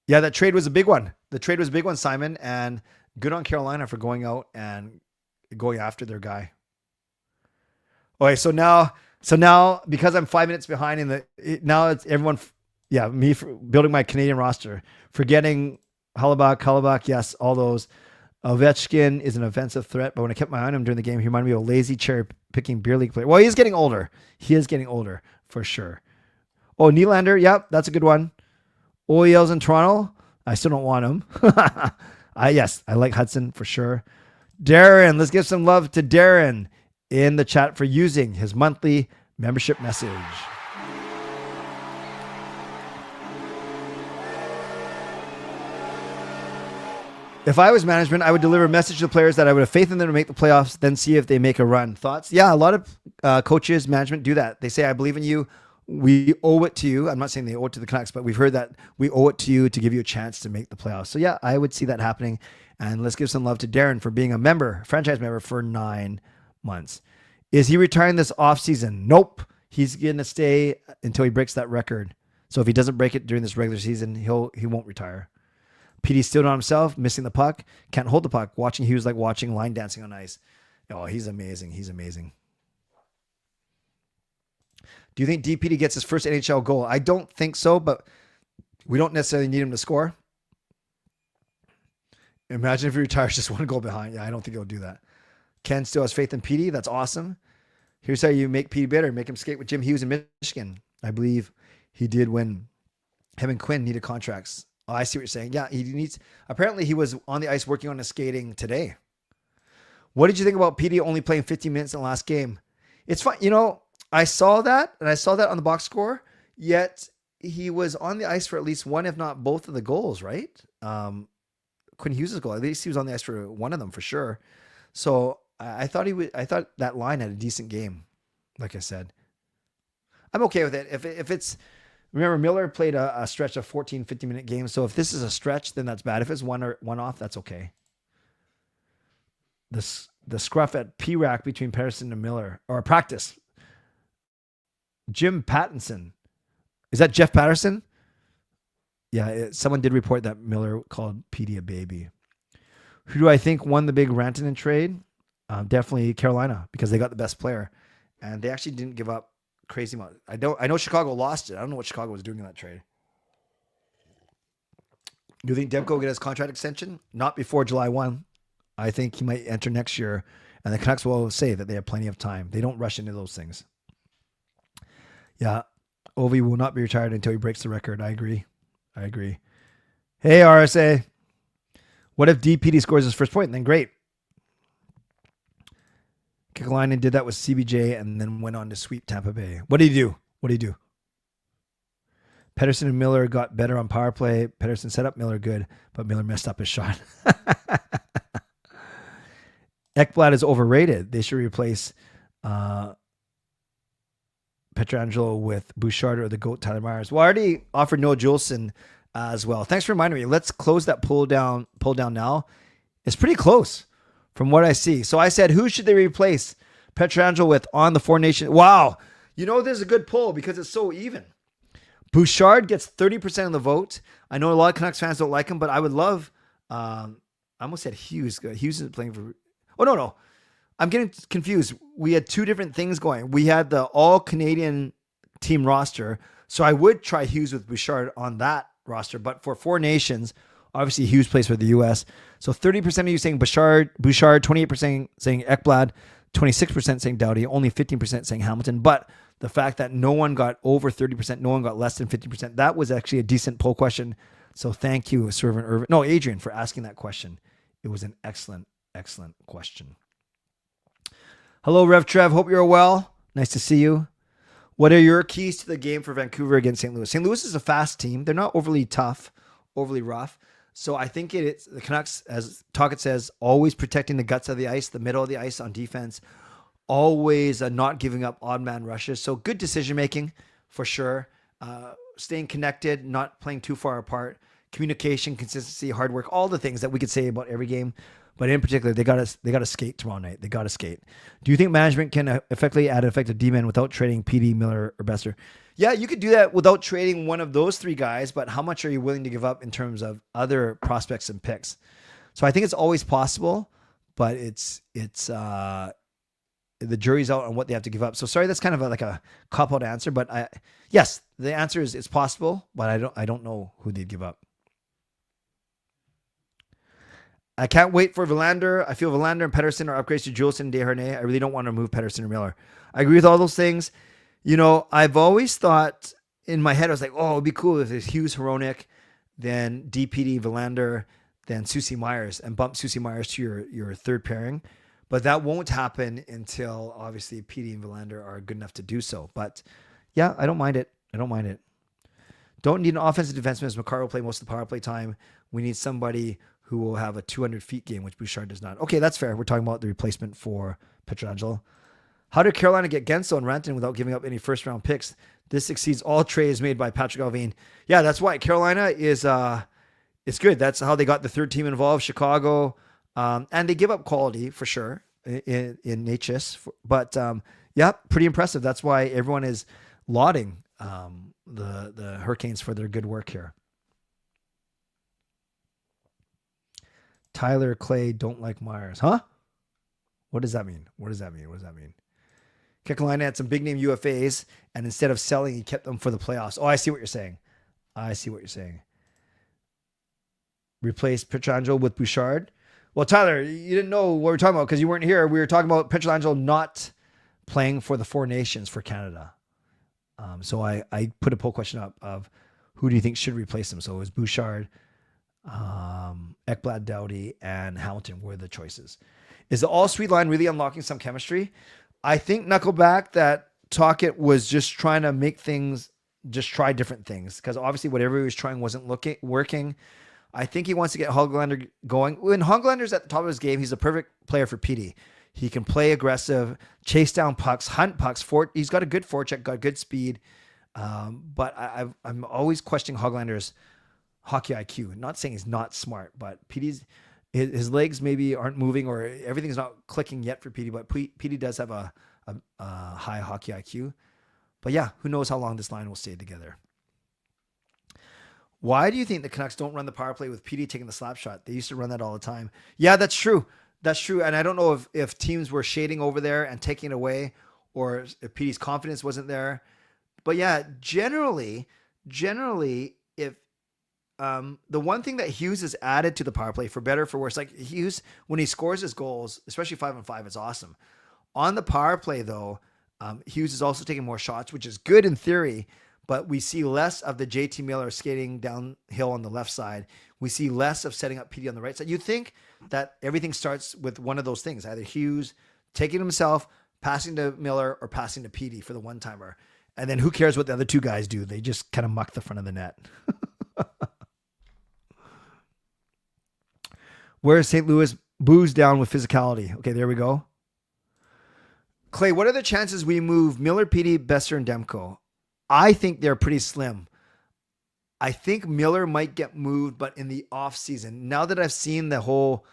Yeah, that trade was a big one. The trade was a big one, Simon, and good on Carolina for going out and going after their guy. Okay, so now because I'm 5 minutes behind now it's everyone, me for building my Canadian roster, forgetting Hellebuyck, yes, all those. Ovechkin is an offensive threat, but when I kept my eye on him during the game, he reminded me of a lazy cherry-picking beer league player. Well, he is getting older. He is getting older, for sure. Oh, Nylander, yep, that's a good one. OEL's in Toronto. I still don't want him. Yes, I like Hudson, for sure. Darren, let's give some love to Darren in the chat for using his monthly membership message. If I was management, I would deliver a message to the players that I would have faith in them to make the playoffs, then see if they make a run. Thoughts? Yeah, a lot of coaches, management do that. They say, I believe in you. We owe it to you. I'm not saying they owe it to the Canucks, but we've heard that we owe it to you to give you a chance to make the playoffs. So yeah, I would see that happening. And let's give some love to Darren for being a member, franchise member for 9 months. Is he retiring this offseason? Nope. He's going to stay until he breaks that record. So if he doesn't break it during this regular season, he won't retire. PD's still on himself, missing the puck, can't hold the puck. Watching Hughes like watching line dancing on ice. Oh, he's amazing. He's amazing. Do you think DPD gets his first NHL goal? I don't think so, but we don't necessarily need him to score. Imagine if he retires just 1 goal behind. Yeah, I don't think he'll do that. Ken still has faith in PD. That's awesome. Here's how you make PD better. Make him skate with Jim Hughes in Michigan. I believe he did when him and Quinn needed contracts. Oh, I see what you're saying. Yeah, apparently he was on the ice working on his skating today. What did you think about PD only playing 15 minutes in the last game? It's fun. I saw that, and I saw that on the box score, yet he was on the ice for at least one, if not both of the goals, right? Quinn Hughes' goal. At least he was on the ice for one of them for sure. So I thought that line had a decent game, like I said. I'm okay with it. If it's, remember, Miller played a stretch of 14, 15-minute games. So if this is a stretch, then that's bad. If it's one off, that's okay. The scruff at P-Rack between Patterson and Miller, or practice. Jim Pattinson. Is that Jeff Patterson? Yeah, someone did report that Miller called PD a baby. Who do I think won the big Rantanen trade? Definitely Carolina, because they got the best player. And they actually didn't give up crazy amount. I know Chicago lost it. I don't know what Chicago was doing in that trade. Do you think Demko will get his contract extension? Not before July 1. I think he might enter next year, and the Canucks will say that they have plenty of time. They don't rush into those things. Yeah, Ovi will not be retired until he breaks the record. I agree. Hey, RSA. What if DPD scores his first point? Then great. Kekalainen did that with CBJ and then went on to sweep Tampa Bay. What did he do? Pedersen and Miller got better on power play. Pedersen set up Miller good, but Miller messed up his shot. Ekblad is overrated. They should replace Pietrangelo with Bouchard or the GOAT Tyler Myers. Well, I already offered Noah Juleson as well. Thanks for reminding me. Let's close that pull down now. It's pretty close from what I see. So I said, who should they replace Pietrangelo with on the Four Nations? Wow. This is a good poll because it's so even. Bouchard gets 30% of the vote. I know a lot of Canucks fans don't like him, but I would love, I almost said Hughes. Hughes is playing for, no. I'm getting confused. We had two different things going. We had the all-Canadian team roster, so I would try Hughes with Bouchard on that roster. But for Four Nations, obviously Hughes plays for the U.S. So 30% of you saying Bouchard, 28% saying Ekblad, 26% saying Doughty, only 15% saying Hamilton. But the fact that no one got over 30%, no one got less than 50%, that was actually a decent poll question. So thank you, Adrian, for asking that question. It was an excellent question. Hello, Rev Trev. Hope you're well. Nice to see you. What are your keys to the game for Vancouver against St. Louis? St. Louis is a fast team. They're not overly tough, overly rough. So I think it's the Canucks, as Tocchet says, always protecting the guts of the ice, the middle of the ice on defense, always not giving up odd man rushes. So good decision making for sure. Staying connected, not playing too far apart, communication, consistency, hard work, all the things that we could say about every game. But in particular, they got to skate tomorrow night. They got to skate. Do you think management can effectively add an effective D-man without trading PD, Miller, or Besser? Yeah, you could do that without trading one of those three guys, but how much are you willing to give up in terms of other prospects and picks? So I think it's always possible, but it's the jury's out on what they have to give up. So sorry, that's kind of like a cop-out answer, but yes, the answer is it's possible, but I don't know who they'd give up. I can't wait for Verlander. I feel Verlander and Pettersson are upgrades to Juleson and Desharnais. I really don't want to remove Pettersson or Miller. I agree with all those things. I've always thought in my head, I was like, oh, it'd be cool if there's Hughes, Hronek, then DPD, Verlander, then Susie Myers, and bump Susie Myers to your third pairing. But that won't happen until obviously PD and Verlander are good enough to do so. But yeah, I don't mind it. Don't need an offensive defenseman as Makar will play most of the power play time. We need somebody who will have a 200 feet game, which Bouchard does not. Okay, that's fair. We're talking about the replacement for Pietrangelo. How did Carolina get Genso and Rantanen without giving up any first-round picks? This exceeds all trades made by Patrick Allvin. Yeah, that's why Carolina is it's good. That's how they got the third team involved, Chicago. And they give up quality for sure in HS. But yeah, pretty impressive. That's why everyone is lauding the Hurricanes for their good work here. Tyler Clay don't like Myers. Huh? What does that mean? Carolina had some big name UFAs, and instead of selling, he kept them for the playoffs. Oh, I see what you're saying. Replace Pietrangelo with Bouchard. Well, Tyler, you didn't know what we were talking about because you weren't here. We were talking about Pietrangelo not playing for the Four Nations for Canada. So I put a poll question up of who do you think should replace him? So it was Bouchard, Ekblad, Doughty, and Hamilton were the choices. Is the all-sweet line really unlocking some chemistry? I think Knuckleback that Tocchet was just trying to make things, just try different things because obviously whatever he was trying wasn't working. I think he wants to get Hoglander going. When Hoglander's at the top of his game, he's a perfect player for PD. He can play aggressive, chase down pucks, hunt pucks. He's got a good forecheck, got good speed. But I'm always questioning Hoglander's hockey IQ. Not saying he's not smart, but PD's his legs maybe aren't moving or everything's not clicking yet for PD. But PD does have a high hockey IQ. But yeah, who knows how long this line will stay together. Why do you think the Canucks don't run the power play with PD taking the slap shot? They used to run that all the time. Yeah, that's true. And I don't know if teams were shading over there and taking it away or if PD's confidence wasn't there. But yeah, generally, if the one thing that Hughes has added to the power play for better or for worse, like Hughes, when he scores his goals, especially 5-on-5, it's awesome. On the power play though, Hughes is also taking more shots, which is good in theory, but we see less of the JT Miller skating downhill on the left side. We see less of setting up PD on the right side. You'd think that everything starts with one of those things, either Hughes taking himself, passing to Miller, or passing to PD for the one-timer. And then who cares what the other two guys do? They just kind of muck the front of the net. Where's St. Louis? Booze down with physicality. Okay, there we go. Clay, what are the chances we move Miller, PD, Besser, and Demko? I think they're pretty slim. I think Miller might get moved, but in the off season. Now that I've seen the whole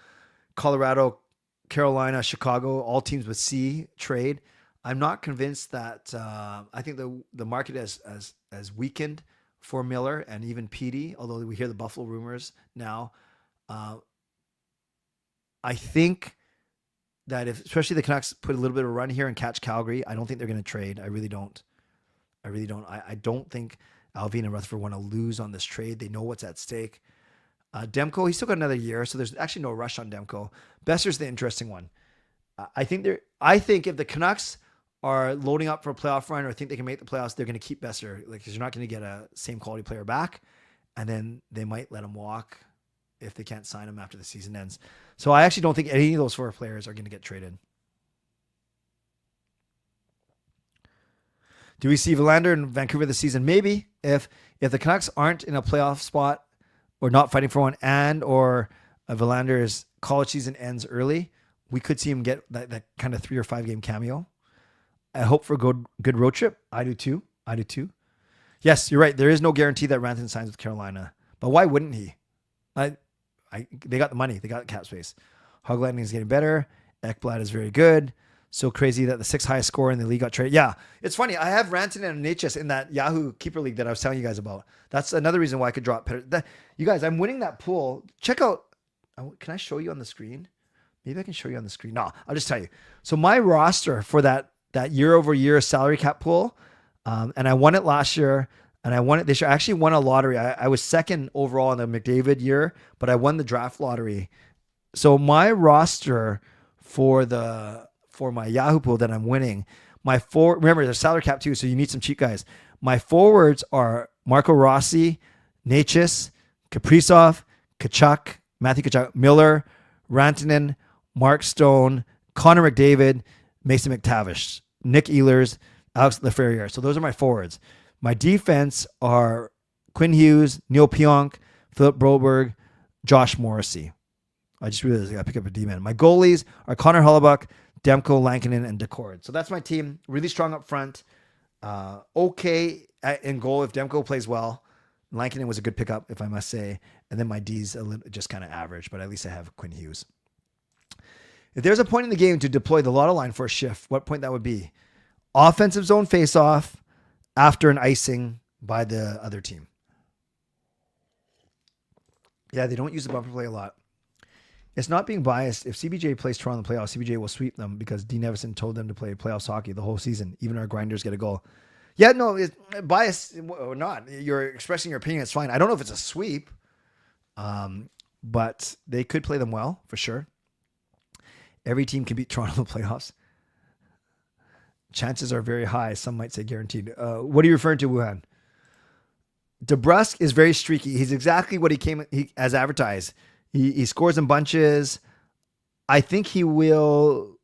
Colorado, Carolina, Chicago, all teams with C trade, I'm not convinced that. I think the market has weakened for Miller and even PD. Although we hear the Buffalo rumors now, I think that especially the Canucks put a little bit of a run here and catch Calgary, I don't think they're going to trade. I really don't. I don't think Allvin and Rutherford want to lose on this trade. They know what's at stake. Demko, he's still got another year, so there's actually no rush on Demko. Besser's the interesting one. I think if the Canucks are loading up for a playoff run or think they can make the playoffs, they're going to keep Besser, because you're not going to get a same quality player back, and then they might let him walk if they can't sign him after the season ends. So I actually don't think any of those four players are going to get traded. Do we see Verlander in Vancouver this season? Maybe. If the Canucks aren't in a playoff spot or not fighting for one, or Verlander's college season ends early, we could see him get that kind of 3 or 5 game cameo. I hope for a good road trip. I do too. Yes, you're right. There is no guarantee that Rantanen signs with Carolina, but why wouldn't he? They got the money. They got cap space. Hoglander is getting better. Ekblad is very good. So crazy that the 6th highest scorer in the league got traded. Yeah, it's funny. I have Rantanen and HS in that Yahoo Keeper League that I was telling you guys about. That's another reason why I could drop you guys, I'm winning that pool. Check out. Can I show you on the screen? Maybe I can show you on the screen. No, I'll just tell you. So my roster for that year-over-year salary cap pool, and I won it last year, and I won it this year. I actually won a lottery. I was second overall in the McDavid year, but I won the draft lottery So my roster for my Yahoo pool that I'm winning, remember there's salary cap too, so you need some cheap guys. My forwards are Marco Rossi, Necas, Kaprizov, Tkachuk, Matthew Tkachuk, Miller, Rantanen, Mark Stone, Connor McDavid, Mason McTavish, Nick Ehlers, Alex Lafreniere. So those are my forwards. My defense are Quinn Hughes, Neil Pionk, Philip Broberg, Josh Morrissey. I just realized I got to pick up a D-man. My goalies are Connor Hellebuck, Demko, Lankinen, and Decord. So that's my team. Really strong up front. Okay in goal if Demko plays well. Lankinen was a good pickup, if I must say. And then my D's just kind of average, but at least I have Quinn Hughes. If there's a point in the game to deploy the lotto line for a shift, what point that would be? Offensive zone face-off after an icing by the other team. Yeah, they don't use the bumper play a lot. It's not being biased. If CBJ plays Toronto in the playoffs, CBJ will sweep them because Dean Evison told them to play playoffs hockey the whole season. Even our grinders get a goal. Yeah, no, it's biased or not. You're expressing your opinion. It's fine. I don't know if it's a sweep, but they could play them well for sure. Every team can beat Toronto in the playoffs. Chances are very high. Some might say guaranteed. What are you referring to, Wuhan? DeBrusk is very streaky. He's exactly what he as advertised. He scores in bunches. I think he will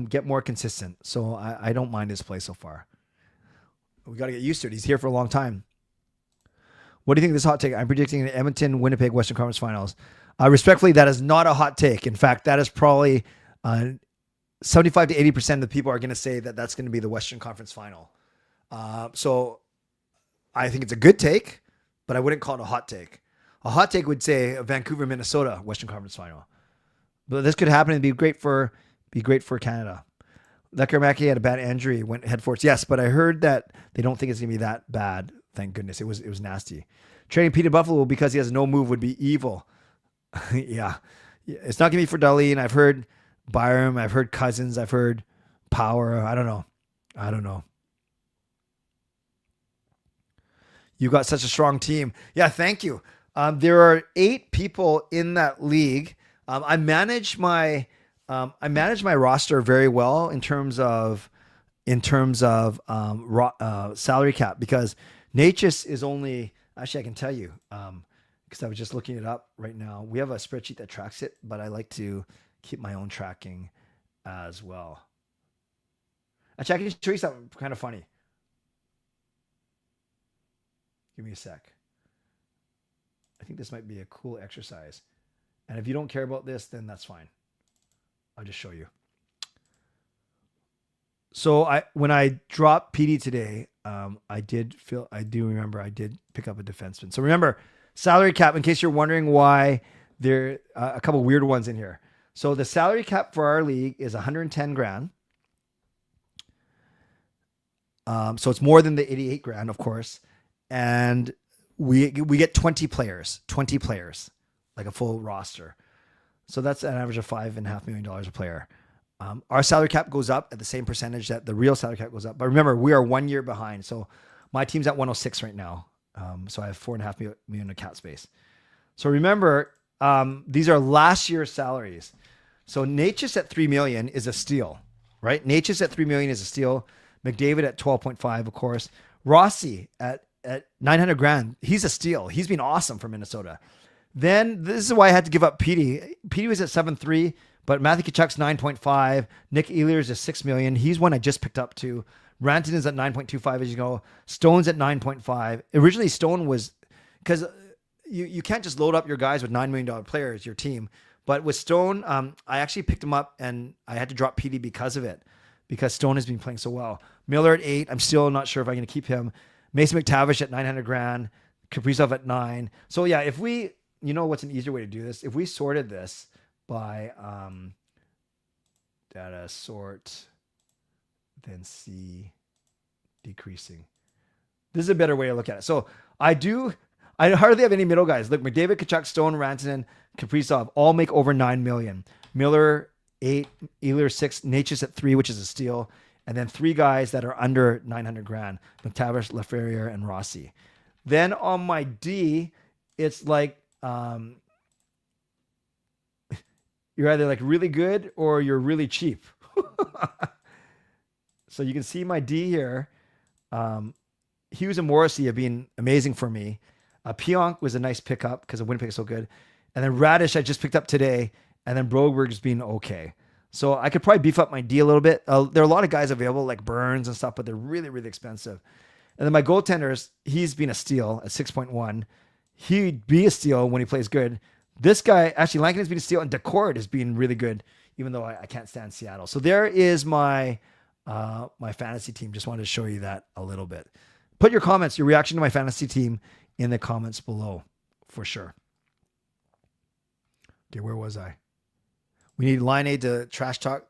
get more consistent. So I don't mind his play so far. We got to get used to it. He's here for a long time. What do you think of this hot take? I'm predicting an Edmonton, Winnipeg, Western Conference Finals. Respectfully, that is not a hot take. In fact, that is probably 75 to 80% of the people are going to say that that's going to be the Western Conference Final. So I think it's a good take, but I wouldn't call it a hot take. A hot take would say Vancouver, Minnesota, Western Conference Final. But this could happen and be great for Canada. Lekker had a bad injury, went head first. Yes, but I heard that they don't think it's going to be that bad. Thank goodness. It was nasty. Trading Peter Buffalo because he has no move would be evil. Yeah. It's not going to be for Darlene. I've heard Byram. I've heard Cousins. I've heard Power. I don't know. You've got such a strong team. Yeah, thank you. There are 8 people in that league. I manage my roster very well in terms of salary cap because Necas is only, actually I can tell you because I was just looking it up right now. We have a spreadsheet that tracks it, but I like to keep my own tracking as well. Actually, I can show you something kind of funny. Give me a sec. I think this might be a cool exercise. And if you don't care about this, then that's fine. I'll just show you. So when I dropped PD today, I did remember I did pick up a defenseman. So remember, salary cap, in case you're wondering why there are a couple weird ones in here. So the salary cap for our league is 110 grand. So it's more than the 88 grand, of course. And we get 20 players, like a full roster. So that's an average of $5.5 million a player. Our salary cap goes up at the same percentage that the real salary cap goes up. But remember, we are 1 year behind. So my team's at 106 right now. So I have $4.5 million in cap space. So remember, these are last year's salaries. So Necas at $3 million is a steal, right? Necas at $3 million is a steal. McDavid at 12.5, of course. Rossi at 900 grand. He's a steal. He's been awesome for Minnesota. Then this is why I had to give up Petey. Petey was at 7.3, but Matthew Tkachuk's 9.5. Nick Ehlers is $6 million. He's one I just picked up too. Rantanen is at 9.25 as you go. Stone's at 9.5. Originally Stone was, because you can't just load up your guys with $9 million players, your team. But with Stone, I actually picked him up and I had to drop Petey because of it, because Stone has been playing so well. Miller at 8. I'm still not sure if I'm going to keep him. Mason McTavish at 900 grand. Kaprizov at 9. So yeah, if we, you know what's an easier way to do this? If we sorted this by data sort, then C decreasing. This is a better way to look at it. So I hardly have any middle guys. Look, McDavid, Tkachuk, Stone, Rantanen, Kaprizov all make over 9 million. Miller 8, Ehlers 6, Necas at 3, which is a steal. And then 3 guys that are under 900 grand, McTavish, Lafreniere, and Rossi. Then on my D, it's like, You're either like really good or you're really cheap. So you can see my D here. Hughes and Morrissey have been amazing for me. Pionk was a nice pickup because Winnipeg is so good. And then Radish I just picked up today. And then Broberg's been okay. So I could probably beef up my D a little bit. There are a lot of guys available like Burns and stuff, but they're really, really expensive. And then my goaltenders, he's been a steal at 6.1. He'd be a steal when he plays good. This guy, actually, Lankin has been a steal, and Decord has been really good, even though I can't stand Seattle. So there is my my fantasy team. Just wanted to show you that a little bit. Put your comments, your reaction to my fantasy team in the comments below for sure. Okay, where was I? We need Line A to trash talk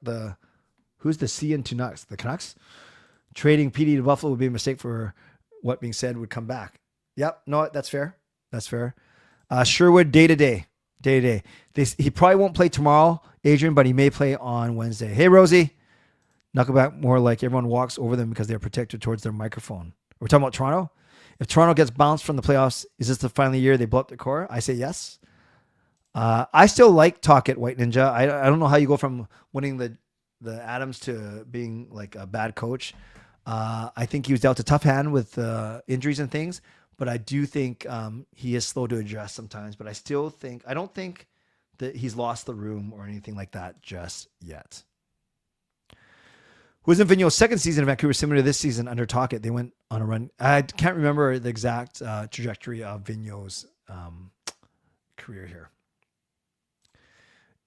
who's the C in Canucks? The Canucks? Trading PD to Buffalo would be a mistake for what being said would come back. Yep. No, that's fair. That's fair. Sherwood day to day. He probably won't play tomorrow, Adrian, but he may play on Wednesday. Hey, Rosie. Knuckleback more like everyone walks over them because they're protected towards their microphone. We're talking about Toronto. If Toronto gets bounced from the playoffs, is this the final year they blow up their core? I say yes. I still like Talk at White Ninja. I don't know how you go from winning the Adams to being like a bad coach. I think he was dealt a tough hand with injuries and things, but I do think he is slow to adjust sometimes. But I don't think that he's lost the room or anything like that just yet. Wasn't Vigneault's second season in Vancouver similar to this season under Tocchet? They went on a run. I can't remember the exact trajectory of Vigneault's career here.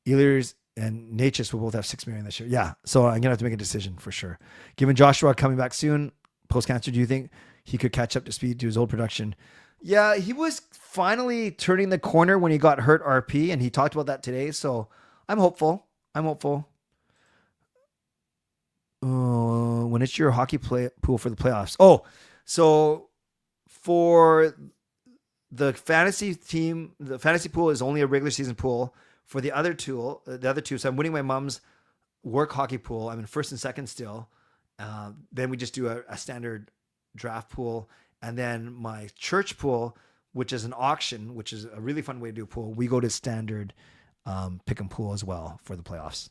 Ehlers and Natchez will both have $6 million this year. Yeah, so I'm gonna have to make a decision for sure. Given Joshua coming back soon, post cancer, do you think he could catch up to speed to his old production? Yeah, he was finally turning the corner when he got hurt RP, and he talked about that today. So I'm hopeful. When it's your hockey pool for the playoffs. Oh, so for the fantasy team, the fantasy pool is only a regular season pool. For the other two, so I'm winning my mom's work hockey pool. I'm in first and second still. Then we just do a standard draft pool. And then my church pool, which is an auction, which is a really fun way to do a pool, we go to standard pick and pool as well for the playoffs.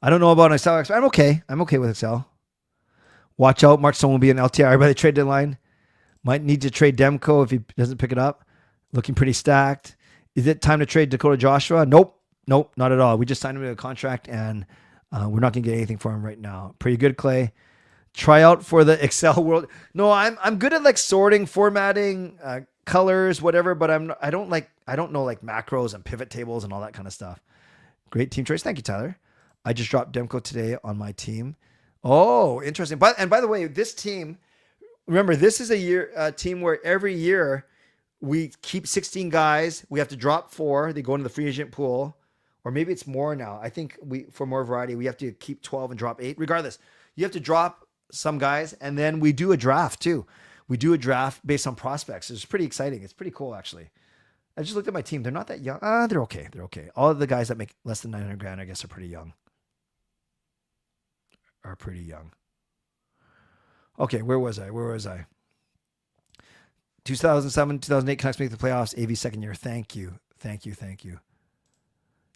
I don't know about Excel. I'm okay. I'm okay with Excel. Watch out. Mark Stone will be an LTIR by the trade deadline. Might need to trade Demko if he doesn't pick it up. Looking pretty stacked. Is it time to trade Dakota Joshua? Nope, not at all. We just signed him to a contract, and we're not going to get anything for him right now. Pretty good, Clay. Try out for the Excel world. No, I'm good at like sorting, formatting, colors, whatever. But I don't know like macros and pivot tables and all that kind of stuff. Great team choice. Thank you, Tyler. I just dropped Demko today on my team. Oh, interesting. And by the way, this team, remember, this is a team where every year we keep 16 guys. We have to drop 4. They go into the free agent pool, or maybe it's more now. I think for more variety, we have to keep 12 and drop 8. Regardless, you have to drop some guys, and then we do a draft too. We do a draft based on prospects. It's pretty exciting. It's pretty cool, actually. I just looked at my team. They're not that young. They're okay. All of the guys that make less than $900,000, I guess, are pretty young. Okay, where was I? 2007, 2008 Canucks make the playoffs. AV second year. Thank you.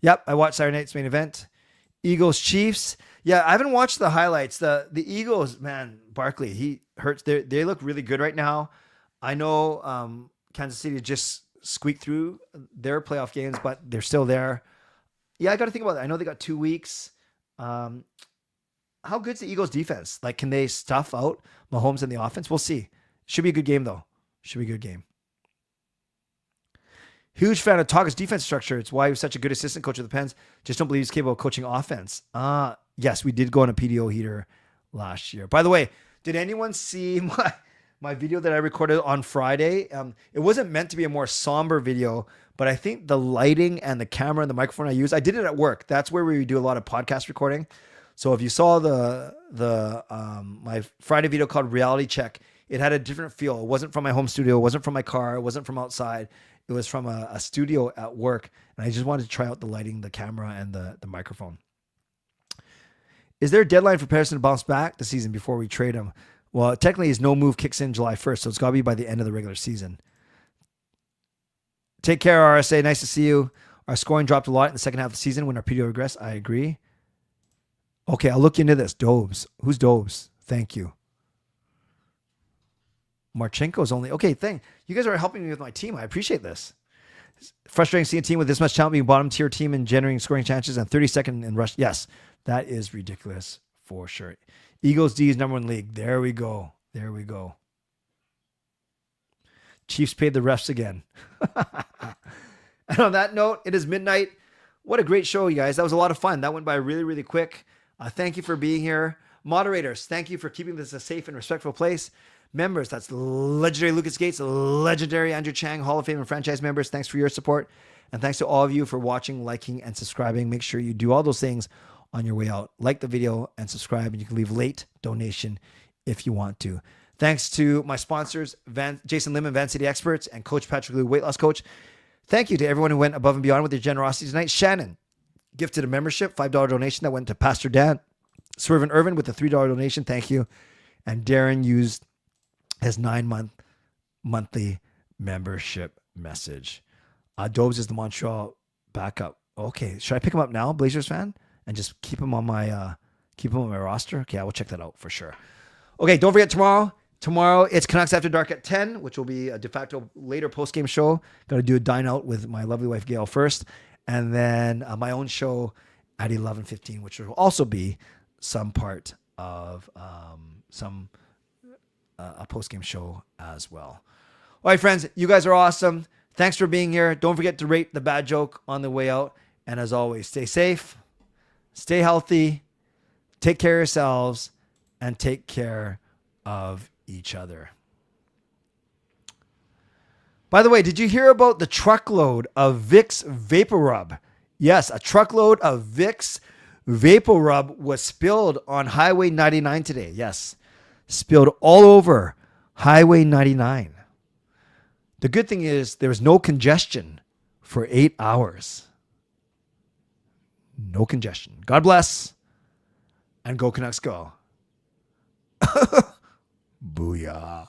Yep, I watched Saturday night's main event. Eagles Chiefs. Yeah, I haven't watched the highlights. The Eagles, man, Barkley, he hurts. They look really good right now. I know Kansas City just squeaked through their playoff games, but they're still there. Yeah, I got to think about that. I know they got 2 weeks. How good's the Eagles defense? Like, can they stuff out Mahomes in the offense? We'll see. Should be a good game, though. Huge fan of Tocchet's defense structure. It's why he was such a good assistant coach of the Pens. Just don't believe he's capable of coaching offense. Yes, we did go on a PDO heater last year. By the way, did anyone see my video that I recorded on Friday? It wasn't meant to be a more somber video, but I think the lighting and the camera and the microphone I used, I did it at work. That's where we do a lot of podcast recording. So if you saw my Friday video called Reality Check, it had a different feel. It wasn't from my home studio. It wasn't from my car. It wasn't from outside. It was from a studio at work. And I just wanted to try out the lighting, the camera, and the microphone. Is there a deadline for Patterson to bounce back the season before we trade him? Well, technically his no move kicks in July 1st, so it's got to be by the end of the regular season. Take care, RSA. Nice to see you. Our scoring dropped a lot in the second half of the season when our PDO regressed. I agree. Okay, I'll look into this. Dobes. Who's Dobes? Thank you. Marchenko's only... Okay, you guys are helping me with my team. I appreciate this. Frustrating seeing a team with this much talent being bottom tier team and generating scoring chances and 32nd in rush. Yes, that is ridiculous for sure. Eagles D is #1 league. There we go. Chiefs paid the refs again. And on that note, it is midnight. What a great show, you guys. That was a lot of fun. That went by really, really quick. Thank you for being here. Moderators, thank you for keeping this a safe and respectful place. Members, that's legendary Lucas Gates, legendary Andrew Chang, Hall of Fame and franchise members. Thanks for your support. And thanks to all of you for watching, liking, and subscribing. Make sure you do all those things on your way out. Like the video and subscribe. And you can leave late donation if you want to. Thanks to my sponsors, Jason Lim and Van City Experts and Coach Patrick Liu, weight loss coach. Thank you to everyone who went above and beyond with their generosity tonight. Shannon gifted a membership, $5 donation that went to Pastor Dan. Swervin Irvin with a $3 donation. Thank you. And Darren used his 9-month monthly membership message. Dobes is the Montreal backup. Okay, should I pick him up now, Blazers fan, and just keep him on my roster? Okay, I will check that out for sure. Okay, don't forget tomorrow. Tomorrow it's Canucks After Dark at 10, which will be a de facto later post-game show. Got to do a dine out with my lovely wife Gail first, and then my own show at 11:15, which will also be some part of a post-game show as well. All right, friends, you guys are awesome. Thanks for being here. Don't forget to rate the bad joke on the way out. And as always, stay safe, stay healthy, take care of yourselves, and take care of each other. By the way, did you hear about the truckload of Vicks Vapor Rub? Yes, a truckload of Vicks Vapor Rub was spilled on Highway 99 today. Yes, spilled all over Highway 99. The good thing is there was no congestion for 8 hours. No congestion. God bless. And go Canucks go. Booyah.